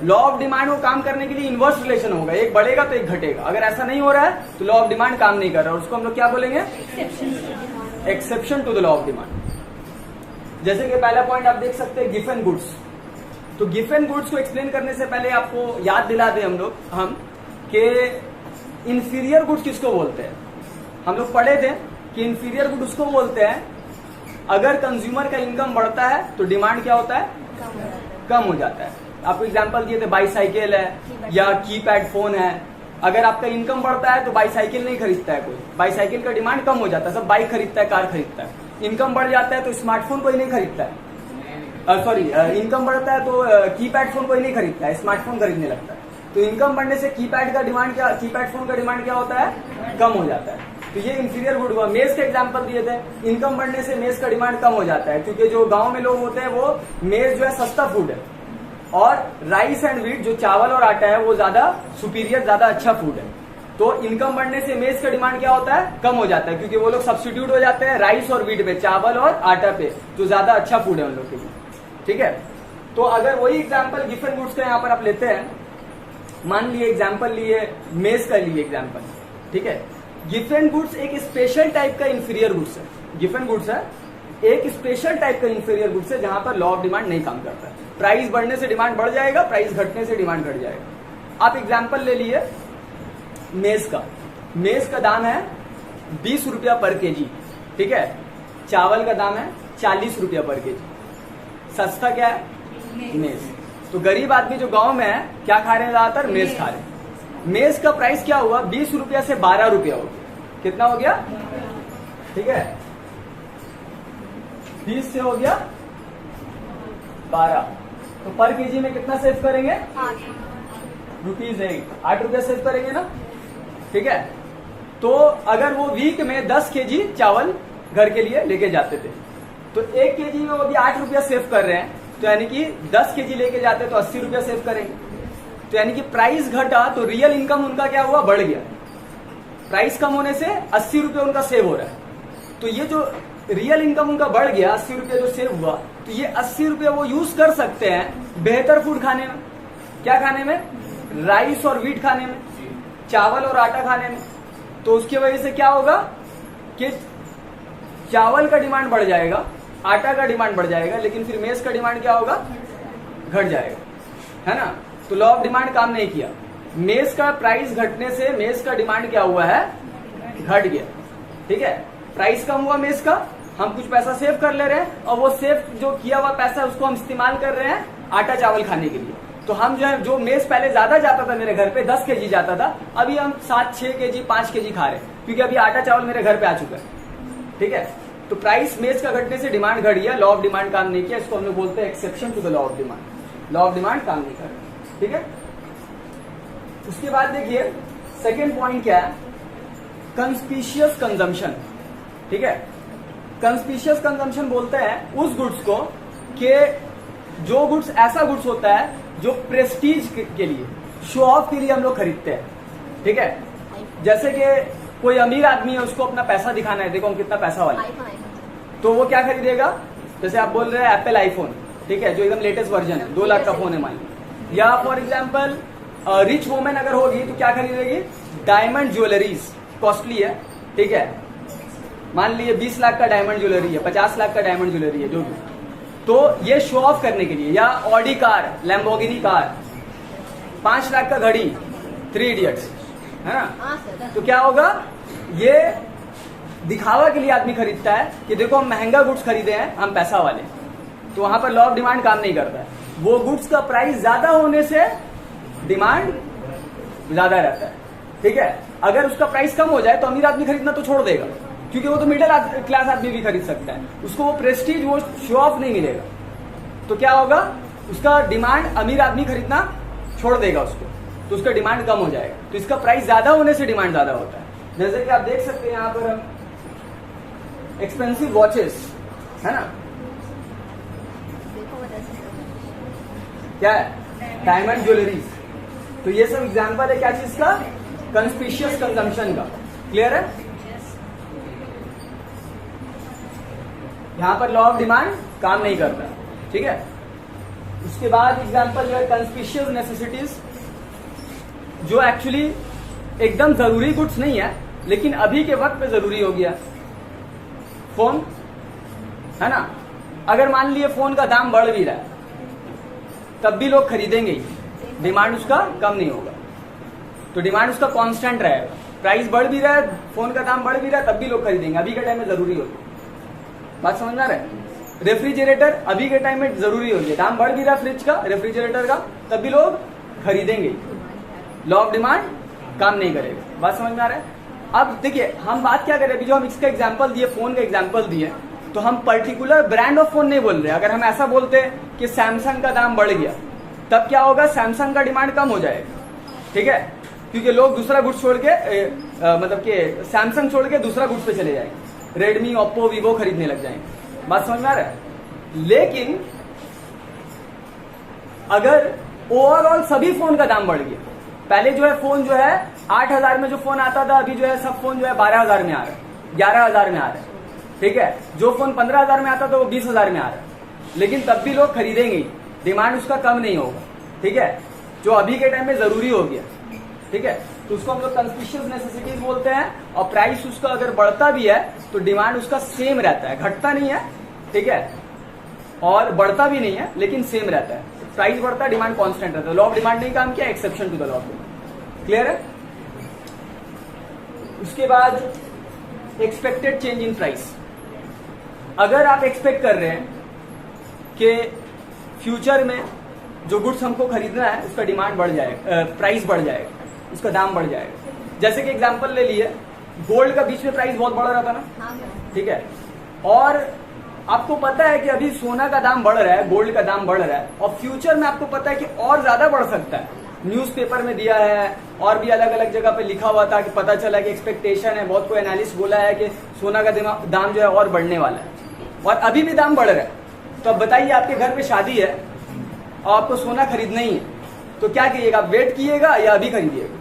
लॉ ऑफ डिमांड को काम करने के लिए इनवर्स रिलेशन होगा, एक बढ़ेगा तो एक घटेगा। अगर ऐसा नहीं हो रहा है तो लॉ ऑफ डिमांड काम नहीं कर रहा, उसको हम लोग क्या बोलेंगे, exception to the law of demand. जैसे कि पहला पॉइंट आप देख सकते हैं, गिवन गुड्स। तो गिवन गुड्स को एक्सप्लेन करने से पहले आपको याद दिला दें हम कि इंफीरियर गुड्स किसको बोलते हैं। हम लोग पढ़े थे कि इंफीरियर गुड उसको बोलते हैं अगर कंज्यूमर का इनकम बढ़ता है तो डिमांड क्या होता है, कम हो जाता है। आपको एग्जांपल दिए थे, बाईसाइकिल है या कीपैड फोन है। अगर आपका इनकम बढ़ता है तो बाईसाइकिल नहीं खरीदता है कोई, बाईसाइकिल का डिमांड कम हो जाता है, सब बाइक खरीदता है, कार खरीदता है। इनकम बढ़ जाता है तो स्मार्टफोन कोई नहीं खरीदता है, सॉरी इनकम बढ़ता है तो कीपैड फोन कोई नहीं खरीदता है, स्मार्टफोन खरीदने लगता है। तो इनकम बढ़ने से कीपैड फोन का डिमांड क्या होता है, कम हो जाता है। तो ये इंफीरियर गुड हुआ। मेज के एग्जांपल दिए थे, इनकम बढ़ने से मेज का डिमांड कम हो जाता है, क्योंकि जो गांव में लोग होते हैं वो मेज जो है सस्ता फूड है, और राइस एंड व्हीट जो चावल और आटा है वो ज्यादा सुपीरियर, ज्यादा अच्छा फूड है। तो इनकम बढ़ने से मेज का डिमांड क्या होता है, कम हो जाता है, क्योंकि वो लोग सब्स्टिट्यूट हो जाते हैं राइस और व्हीट पे, चावल और आटा पे, जो ज्यादा अच्छा फूड है उन लोग के लिए। ठीक है, तो अगर वही एग्जाम्पल गिवन गुड्स का यहाँ पर आप लेते हैं, मान लिए एग्जाम्पल लिए मेज का लिए एग्जाम्पल, ठीक है। गिवन गुड्स एक स्पेशल टाइप का इंफीरियर गुड्स है, गिवन गुड्स है एक स्पेशल टाइप का इंफीरियर गुड्स है जहां पर लॉ ऑफ डिमांड नहीं काम करता है। प्राइस बढ़ने से डिमांड बढ़ जाएगा, प्राइस घटने से डिमांड घट जाएगा। आप एग्जाम्पल ले लिए मेज का, मेज का दाम है 20 रुपया पर केजी, ठीक है। चावल का दाम है 40 रुपया पर केजी। सस्ता क्या है, मेज। तो गरीब आदमी जो गांव में है क्या खा रहे हैं, ज्यादातर मेज खा रहे हैं। मेज का प्राइस क्या हुआ, 20 रुपया से 12 रुपया हो गया। कितना हो गया, ठीक है, 20 से हो गया 12। तो पर केजी में कितना सेव करेंगे, ₹8, 8 रुपया सेव करेंगे ना, ठीक है। तो अगर वो वीक में 10 केजी चावल घर के लिए लेके जाते थे, तो 1 केजी में वो भी 8 रुपया सेव कर रहे हैं, तो यानी कि 10 केजी लेके जाते तो 80 रुपया सेव करेंगे। तो यानी कि प्राइस घटा तो रियल इनकम उनका क्या हुआ, बढ़ गया। प्राइस कम होने से 80 रुपया उनका सेव हो रहा है। तो ये जो रियल इनकम उनका बढ़ गया, 80 रुपया जो सेव हुआ, तो ये 80 रुपया वो यूज कर सकते हैं बेहतर फूड खाने में। क्या खाने में, राइस और व्हीट खाने में, चावल और आटा खाने में। तो उसकी वजह से क्या होगा कि चावल का डिमांड बढ़ जाएगा, आटा का डिमांड बढ़ जाएगा, लेकिन फिर मेज का डिमांड क्या होगा, घट जाएगा, है ना। तो लॉ ऑफ डिमांड काम नहीं किया। मेज का प्राइस घटने से मेज का डिमांड क्या हुआ है, घट गया, ठीक है। प्राइस कम हुआ मेज का, हम कुछ पैसा सेव कर ले रहे हैं, और वो सेव जो किया हुआ पैसा उसको हम इस्तेमाल कर रहे हैं आटा चावल खाने के लिए। तो हम जो है, जो मेज पहले ज्यादा जाता था मेरे घर पे, 10 केजी जाता था, अभी हम 7, 6 केजी, 5 केजी खा रहे हैं, क्योंकि अभी आटा चावल मेरे घर पे आ चुका है, ठीक है। तो प्राइस मेज का घटने से डिमांड घट गया, लॉ ऑफ डिमांड काम नहीं किया। इसको हम लोग बोलते हैं exception to the law of demand. Law of demand काम नहीं कर रहा, ठीक है। उसके बाद देखिए सेकेंड पॉइंट क्या है, कंस्पिशियस कंजम्पशन, ठीक है। कंस्पिशियस कंजम्पशन बोलते हैं उस गुड्स को कि जो गुड्स ऐसा गुड्स होता है जो प्रेस्टीज के लिए, शो ऑफ के लिए हम लोग खरीदते हैं, ठीक है। जैसे कि कोई अमीर आदमी है, उसको अपना पैसा दिखाना है, देखो हम कितना पैसा वाला, तो वो क्या खरीदेगा, जैसे आप बोल रहे हैं एप्पल आईफोन, ठीक है, जो एकदम लेटेस्ट वर्जन है, 2 लाख का फोन है मान लीजिए। या फॉर एग्जाम्पल रिच वुमेन अगर होगी तो क्या खरीदेगी, डायमंड ज्वेलरीज, कॉस्टली है, ठीक है। मान लीजिए 20 लाख का डायमंड ज्वेलरी है, 50 लाख का डायमंड ज्वेलरी है, जो भी। तो ये शो ऑफ करने के लिए, या Audi car, Lamborghini car, 5 lakh का घड़ी, 3 इडियट्स, है ना। हाँ सर। तो क्या होगा, ये दिखावा के लिए आदमी खरीदता है कि देखो हम महंगा गुड्स खरीदे हैं, हम पैसा वाले। तो वहां पर लॉ ऑफ डिमांड काम नहीं करता है। वो गुड्स का प्राइस ज्यादा होने से डिमांड ज्यादा रहता है, ठीक है। अगर उसका प्राइस कम हो जाए तो अमीर आदमी खरीदना तो छोड़ देगा, क्योंकि वो तो मिडिल क्लास आदमी भी खरीद सकता है, उसको वो प्रेस्टीज, वो शो ऑफ नहीं मिलेगा। तो क्या होगा, उसका डिमांड, अमीर आदमी खरीदना छोड़ देगा उसको, तो उसका डिमांड कम हो जाएगा। तो इसका प्राइस ज्यादा होने से डिमांड ज्यादा होता है। जैसे कि आप देख सकते हैं यहाँ पर हम एक्सपेंसिव वॉचेस, है ना, क्या है, डायमंड ज्वेलरीज। तो ये सब एग्जांपल है क्या चीज का, कंस्पिशियस कंजम्पशन का। क्लियर है। यहां पर लॉ ऑफ डिमांड काम नहीं करता, ठीक है। उसके बाद एग्जांपल जो है कंस्पिशियस नेसेसिटीज, जो एक्चुअली एकदम जरूरी गुड्स नहीं है, लेकिन अभी के वक्त पे जरूरी हो गया। फोन, है ना, अगर मान लिए फोन का दाम बढ़ भी रहा है तब भी लोग खरीदेंगे ही, डिमांड उसका कम नहीं होगा। तो डिमांड उसका कांस्टेंट रहेगा। प्राइस बढ़ भी रहा है, फोन का दाम बढ़ भी रहा है, तब भी लोग खरीदेंगे, अभी के टाइम में जरूरी होगी। बात समझ में आ रहा है। रेफ्रिजरेटर अभी के टाइम में जरूरी होगी, दाम बढ़ भी रहा है फ्रिज का, रेफ्रिजरेटर का, तब भी लोग खरीदेंगे। लॉ ऑफ डिमांड काम नहीं करेगा। बात समझ में आ रहा है। अब देखिए हम बात क्या करें, अभी जो हम इसका एग्जाम्पल दिए, फोन का एग्जाम्पल दिए, तो हम पर्टिकुलर ब्रांड ऑफ फोन नहीं बोल रहे। अगर हम ऐसा बोलते कि सैमसंग का दाम बढ़ गया, तब क्या होगा, सैमसंग का डिमांड कम हो जाएगा, ठीक है, क्योंकि लोग दूसरा गुड्स छोड़ के मतलब कि सैमसंग छोड़ के दूसरा गुड्स पे चले जाएंगे, रेडमी, ओप्पो, वीवो खरीदने लग जाएंगे। बात समझ में आ रहा है। लेकिन अगर ओवरऑल सभी फोन का दाम बढ़ गया, पहले जो है फोन जो है 8,000 में जो फोन आता था, अभी जो है सब फोन जो है 12,000 में आ रहा है, 11,000 में आ रहा है, ठीक है। जो फोन 15,000 में आता था वो 20,000 में आ रहा है, लेकिन तब भी लोग खरीदेंगे, डिमांड उसका कम नहीं होगा, ठीक है, जो अभी के टाइम में जरूरी हो गया, ठीक है। तो उसको हम लोग कंस्पिशियस नेसेसिटीज बोलते हैं। और प्राइस उसका अगर बढ़ता भी है तो डिमांड उसका सेम रहता है, घटता नहीं है, ठीक है, और बढ़ता भी नहीं है, लेकिन सेम रहता है। प्राइस बढ़ता है, डिमांड कांस्टेंट रहता है। लॉ ऑफ डिमांड नहीं काम किया, exception to the law of demand. Clear है। उसके बाद एक्सपेक्टेड चेंज इन प्राइस। अगर आप एक्सपेक्ट कर रहे हैं कि फ्यूचर में जो गुड्स हमको खरीदना है उसका डिमांड बढ़ जाएगा, प्राइस बढ़ जाएगा, उसका दाम बढ़ जाएगा। जैसे कि एग्जांपल ले लिए, गोल्ड का बीच में प्राइस बहुत बढ़ रहा था ना, ठीक है, और आपको पता है कि अभी सोना का दाम बढ़ रहा है, गोल्ड का दाम बढ़ रहा है, और फ्यूचर में आपको पता है कि और ज्यादा बढ़ सकता है। न्यूज़पेपर में दिया है और भी अलग अलग जगह पे लिखा हुआ था कि पता चला कि एक्सपेक्टेशन है, बहुत कोई एनालिस्ट बोला है कि सोना का दाम जो है और बढ़ने वाला है, और अभी भी दाम बढ़ रहा है। तो अब बताइए, आपके घर पे शादी है और आपको सोना खरीदना ही है, तो क्या कीजिएगा, आप वेट कीजिएगा या अभी खरीदिएगा?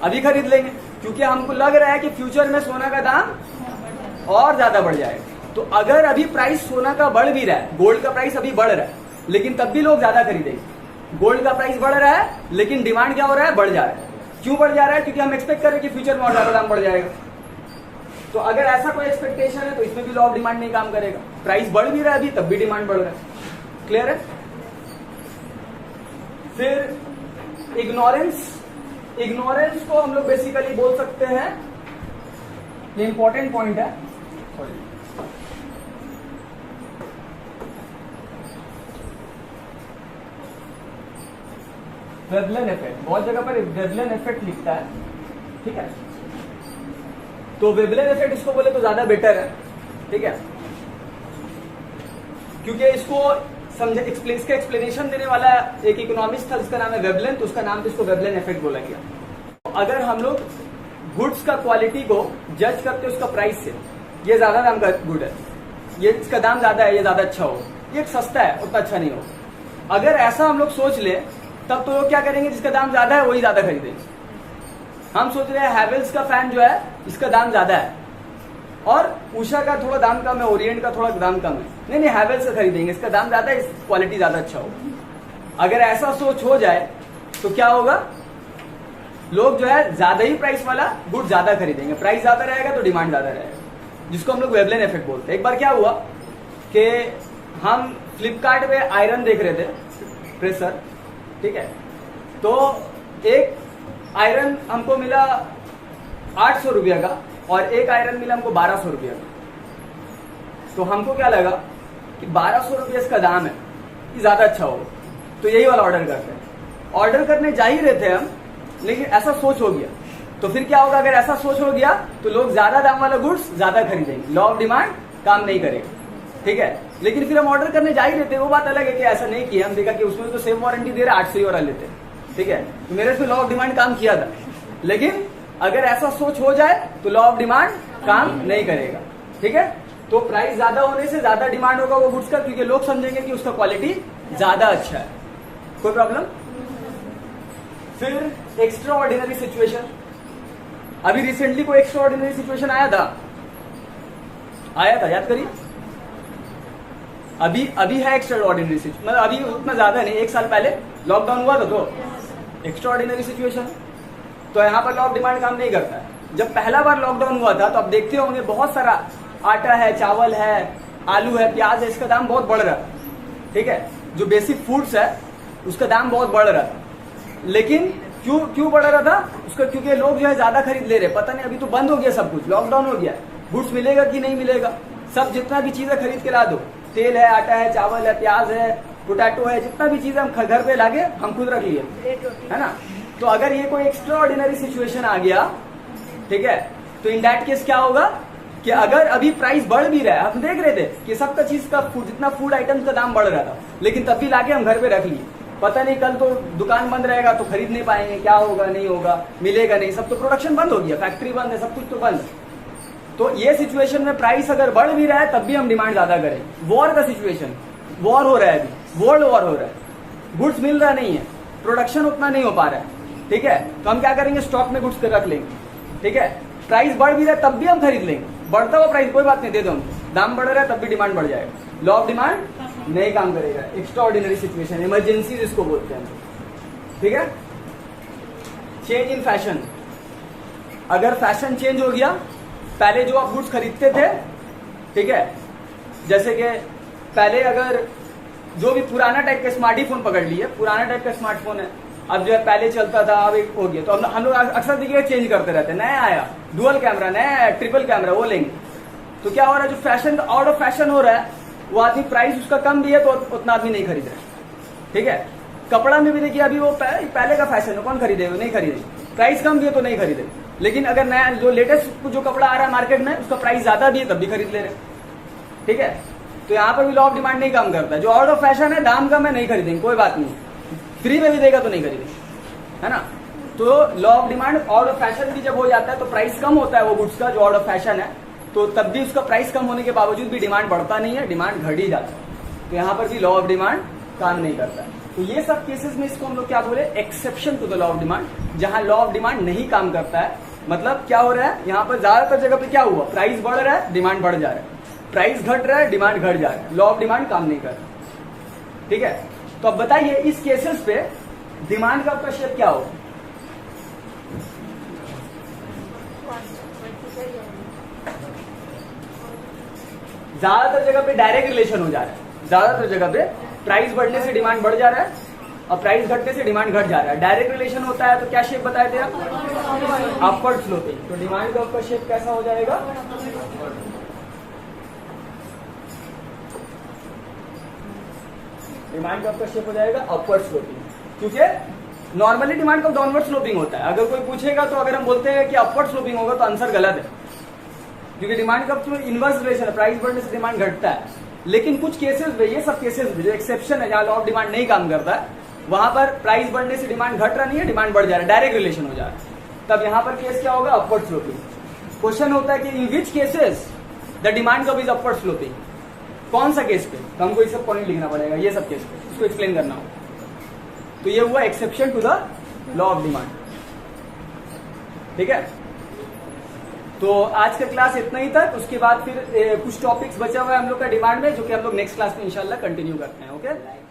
अभी खरीद लेंगे, क्योंकि हमको लग रहा है कि फ्यूचर में सोना का दाम और ज्यादा बढ़ जाएगा। तो अगर अभी प्राइस सोना का बढ़ भी रहा है, गोल्ड का प्राइस अभी बढ़ रहा है, लेकिन तब भी लोग ज्यादा खरीदेंगे। गोल्ड का प्राइस बढ़ रहा है, लेकिन डिमांड क्या हो रहा है, बढ़ जा रहा है। क्यों बढ़ जा रहा है? क्योंकि हम एक्सपेक्ट कर रहे हैं कि फ्यूचर में और ज्यादा दाम बढ़ जाएगा। तो अगर ऐसा कोई एक्सपेक्टेशन है तो इसमें भी लॉ ऑफ डिमांड नहीं काम करेगा। प्राइस बढ़ भी रहा है अभी, तब भी डिमांड बढ़ रहा है। क्लियर है। फिर इग्नोरेंस। इग्नोरेंस को हम लोग बेसिकली बोल सकते हैं, ये इंपॉर्टेंट पॉइंट है, वेवलेन इफेक्ट। बहुत जगह पर वेवलेन इफेक्ट लिखता है, ठीक है, तो वेवलेन इफेक्ट इसको बोले तो ज्यादा बेटर है, ठीक है, क्योंकि इसको समझे इसका एक्सप्लेनेशन देने वाला एक इकोनॉमिस्ट था जिसका नाम है वेवलेन, तो उसका नाम तो इसको वेवलेन इफेक्ट बोला गया। तो अगर हम लोग गुड्स का क्वालिटी को जज करते उसका प्राइस से, ये ज्यादा दाम का गुड है, ये इसका दाम ज्यादा है, ये ज्यादा अच्छा हो, ये सस्ता है उतना अच्छा नहीं हो, अगर ऐसा हम लोग सोच ले, तब तो लोग क्या करेंगे, जिसका दाम ज्यादा है वही ज्यादा खरीदेंगे। हम सोच रहे हैं हैवेल्स का फैन जो है इसका दाम ज्यादा है, और उषा का थोड़ा दाम कम है, ओरिएंट का थोड़ा दाम कम है, नहीं हैवेल्स का खरीदेंगे, इसका दाम ज्यादा है, क्वालिटी ज्यादा अच्छा होगा। अगर ऐसा सोच हो जाए तो क्या होगा, लोग जो है ज्यादा ही प्राइस वाला गुड ज्यादा खरीदेंगे। प्राइस ज्यादा रहेगा तो डिमांड ज्यादा रहेगा, जिसको हम लोग वेवलेन इफेक्ट बोलते हैं। एक बार क्या हुआ कि हम फ्लिपकार्ट पे आयरन देख रहे थे, प्रेशर, ठीक है, तो एक आयरन हमको मिला 800 रुपया का और एक आयरन मिला हमको 1200 रुपया का। तो हमको क्या लगा कि 1200 रुपये इसका दाम है, ये ज्यादा अच्छा होगा, तो यही वाला ऑर्डर करते हैं। ऑर्डर करने जा ही रहे थे हम, लेकिन ऐसा सोच हो गया। तो फिर क्या होगा, अगर ऐसा सोच हो गया तो लोग ज्यादा दाम वाला गुड्स ज्यादा खरीदेंगे, लॉ ऑफ डिमांड काम नहीं करेगा, ठीक है। लेकिन फिर हम ऑर्डर करने जा ही रहे थे, वो बात अलग है कि ऐसा नहीं किया, हम देखा कि उसमें तो सेम वारंटी दे रहा 800 ही वाला लेते, ठीक है। तो मेरे से लॉ ऑफ डिमांड काम किया था। लेकिन अगर ऐसा सोच हो जाए तो लॉ ऑफ डिमांड काम नहीं करेगा, ठीक है। तो प्राइस ज्यादा होने से ज्यादा डिमांड होगा वो गुड्स का, क्योंकि लोग समझेंगे कि उसका क्वालिटी ज्यादा अच्छा है। कोई प्रॉब्लम? फिर एक्स्ट्रा ऑर्डिनरी सिचुएशन। अभी रिसेंटली कोई एक्स्ट्रा ऑर्डिनरी सिचुएशन आया था, याद करिए। अभी है एक्स्ट्रा ऑर्डिनरी सिचुएशन, मतलब अभी उतना ज्यादा नहीं, 1 साल पहले लॉकडाउन हुआ था तो एक्स्ट्रा ऑर्डिनरी सिचुएशन। तो यहाँ पर लॉ ऑफ डिमांड काम नहीं करता है। जब पहला बार लॉकडाउन हुआ था तो आप देखते होंगे बहुत सारा आटा है, चावल है, आलू है, प्याज है, इसका दाम बहुत बढ़ रहा है, ठीक है। जो बेसिक फूड्स है उसका दाम बहुत बढ़ रहा था। लेकिन क्यों बढ़ रहा था उसका? क्योंकि लोग जो है ज्यादा खरीद ले रहे। पता नहीं, अभी तो बंद हो गया सब कुछ, लॉकडाउन हो गया, गुड्स मिलेगा कि नहीं मिलेगा। सब जितना भी चीजें खरीद के ला दो, तेल है, आटा है, चावल है, प्याज है, पोटैटो है, जितना भी चीज हम घर पे लागे हम खुद रख लिए, है ना। तो अगर ये कोई एक्स्ट्रा ऑर्डिनरी सिचुएशन आ गया, ठीक है, तो इन दैट केस क्या होगा कि अगर अभी प्राइस बढ़ भी रहा है, हम देख रहे थे कि सबका चीज का जितना फूड आइटम का दाम बढ़ रहा था, लेकिन तब भी लाके हम घर पे रख लिए। पता नहीं कल तो दुकान बंद रहेगा तो खरीद नहीं पाएंगे, क्या होगा, नहीं होगा, मिलेगा नहीं, सब तो प्रोडक्शन बंद हो गया, फैक्ट्री बंद है, सब कुछ तो बंद है। तो ये सिचुएशन में प्राइस अगर बढ़ भी रहा है तब भी हम डिमांड ज्यादा करें। वॉर का सिचुएशन, वॉर हो रहा है, अभी वर्ल्ड वॉर हो रहा है, गुड्स मिल रहा नहीं है, प्रोडक्शन उतना नहीं हो पा रहा है, ठीक है। तो हम क्या करेंगे, स्टॉक में गुड्स रख लेंगे, ठीक है। प्राइस बढ़ भी रहा है तब भी हम खरीद लेंगे, बढ़ता हुआ प्राइस कोई बात नहीं, दे दो हम, दाम बढ़ रहा है तब भी डिमांड बढ़ जाएगा। लॉ ऑफ डिमांड नहीं काम करेगा। एक्स्ट्रा ऑर्डिनरी सिचुएशन, इमरजेंसी जिसको बोलते हैं, ठीक है। चेंज इन फैशन, अगर फैशन चेंज हो गया, पहले जो आप गुड्स खरीदते थे, ठीक है, जैसे कि पहले अगर जो भी पुराना टाइप का स्मार्टफोन पकड़ लिए, पुराना टाइप का स्मार्टफोन है, अब जो है पहले चलता था अब एक हो गया, तो हम लोग अक्सर देखिए चेंज करते रहते हैं, नया आया डुअल कैमरा, नया आया ट्रिपल कैमरा, वो लेंगे। तो क्या हो रहा है, जो फैशन आउट ऑफ फैशन हो रहा है, वो आदमी प्राइस उसका कम भी है तो उतना आदमी नहीं खरीद रहा, ठीक है। कपड़ा में भी देखिए अभी वो पहले का फैशन है, कौन खरीदेगा, नहीं खरीदेगा, प्राइस कम भी है तो नहीं खरीदे। लेकिन अगर नया जो लेटेस्ट जो कपड़ा आ रहा है मार्केट में, उसका प्राइस ज्यादा भी है तब भी खरीद ले रहे, ठीक है। तो यहाँ पर भी लॉ ऑफ डिमांड नहीं काम करता है। जो आउट ऑफ फैशन है, दाम कम है, नहीं खरीदेंगे, कोई बात नहीं, फ्री में भी देगा तो नहीं खरीदेंगे, है ना। तो law of demand out of fashion भी जब हो जाता है तो प्राइस कम होता है वो गुड्स का जो आउट ऑफ फैशन है, तो तब भी उसका प्राइस कम होने के बावजूद भी डिमांड बढ़ता नहीं है, डिमांड घट ही जाता है। तो यहाँ पर भी लॉ ऑफ डिमांड काम नहीं करता है। तो ये सब केसेस में इसको हम लोग क्या बोले, exception to the law of demand, जहां लॉ ऑफ डिमांड नहीं काम करता है। मतलब क्या हो रहा है, यहाँ पर ज्यादातर जगह पे क्या हुआ, प्राइस बढ़ रहा है, डिमांड बढ़ जा रहा है, प्राइस घट रहा है, डिमांड घट जा रहा है, लॉ ऑफ डिमांड काम नहीं कर रहा, ठीक है। तो अब बताइए इस केसेस पे डिमांड का शेप क्या होगा? ज्यादातर जगह पे डायरेक्ट रिलेशन हो जा रहा है, ज्यादातर जगह पे प्राइस बढ़ने से डिमांड बढ़ जा रहा है और प्राइस घटने से डिमांड घट जा रहा है। डायरेक्ट रिलेशन होता है तो क्या शेप बताए थे आप, अपवर्ड स्लोपिंग। तो डिमांड कर्व का शेप कैसा हो जाएगा, डिमांड कर्व का शेप हो जाएगा अपवर्ड स्लोपिंग, क्योंकि normally demand curve downward sloping होता है। अगर कोई पूछेगा तो अगर हम बोलते हैं कि अपवर्ड स्लोपिंग होगा तो आंसर गलत है, क्योंकि डिमांड कर्व में इनवर्स रिलेशन है, प्राइस बढ़ने से डिमांड घटता है। लेकिन कुछ केसेस में, ये सब केसेस में जो एक्सेप्शन है, जहां लॉ ऑफ डिमांड नहीं काम करता है, वहां पर प्राइस बढ़ने से डिमांड घट रहा नहीं है, डिमांड बढ़ जा रहा है, डायरेक्ट रिलेशन हो जा रहा है, तब यहां पर केस क्या होगा, अपवर्ड स्लोपिंग। क्वेश्चन होता है कि in which cases the demand curve is upward sloping, कौन सा केस पे, तो हमको ये सब पॉइंट लिखना पड़ेगा, ये सब केस पे इसको एक्सप्लेन करना होगा। तो ये हुआ exception to the law of demand, ठीक है। तो आज का क्लास इतना ही तक, उसके बाद फिर कुछ टॉपिक्स बचा हुआ है हम लोग का डिमांड में, जो कि हम लोग नेक्स्ट क्लास में इंशाल्लाह कंटिन्यू करते हैं। ओके।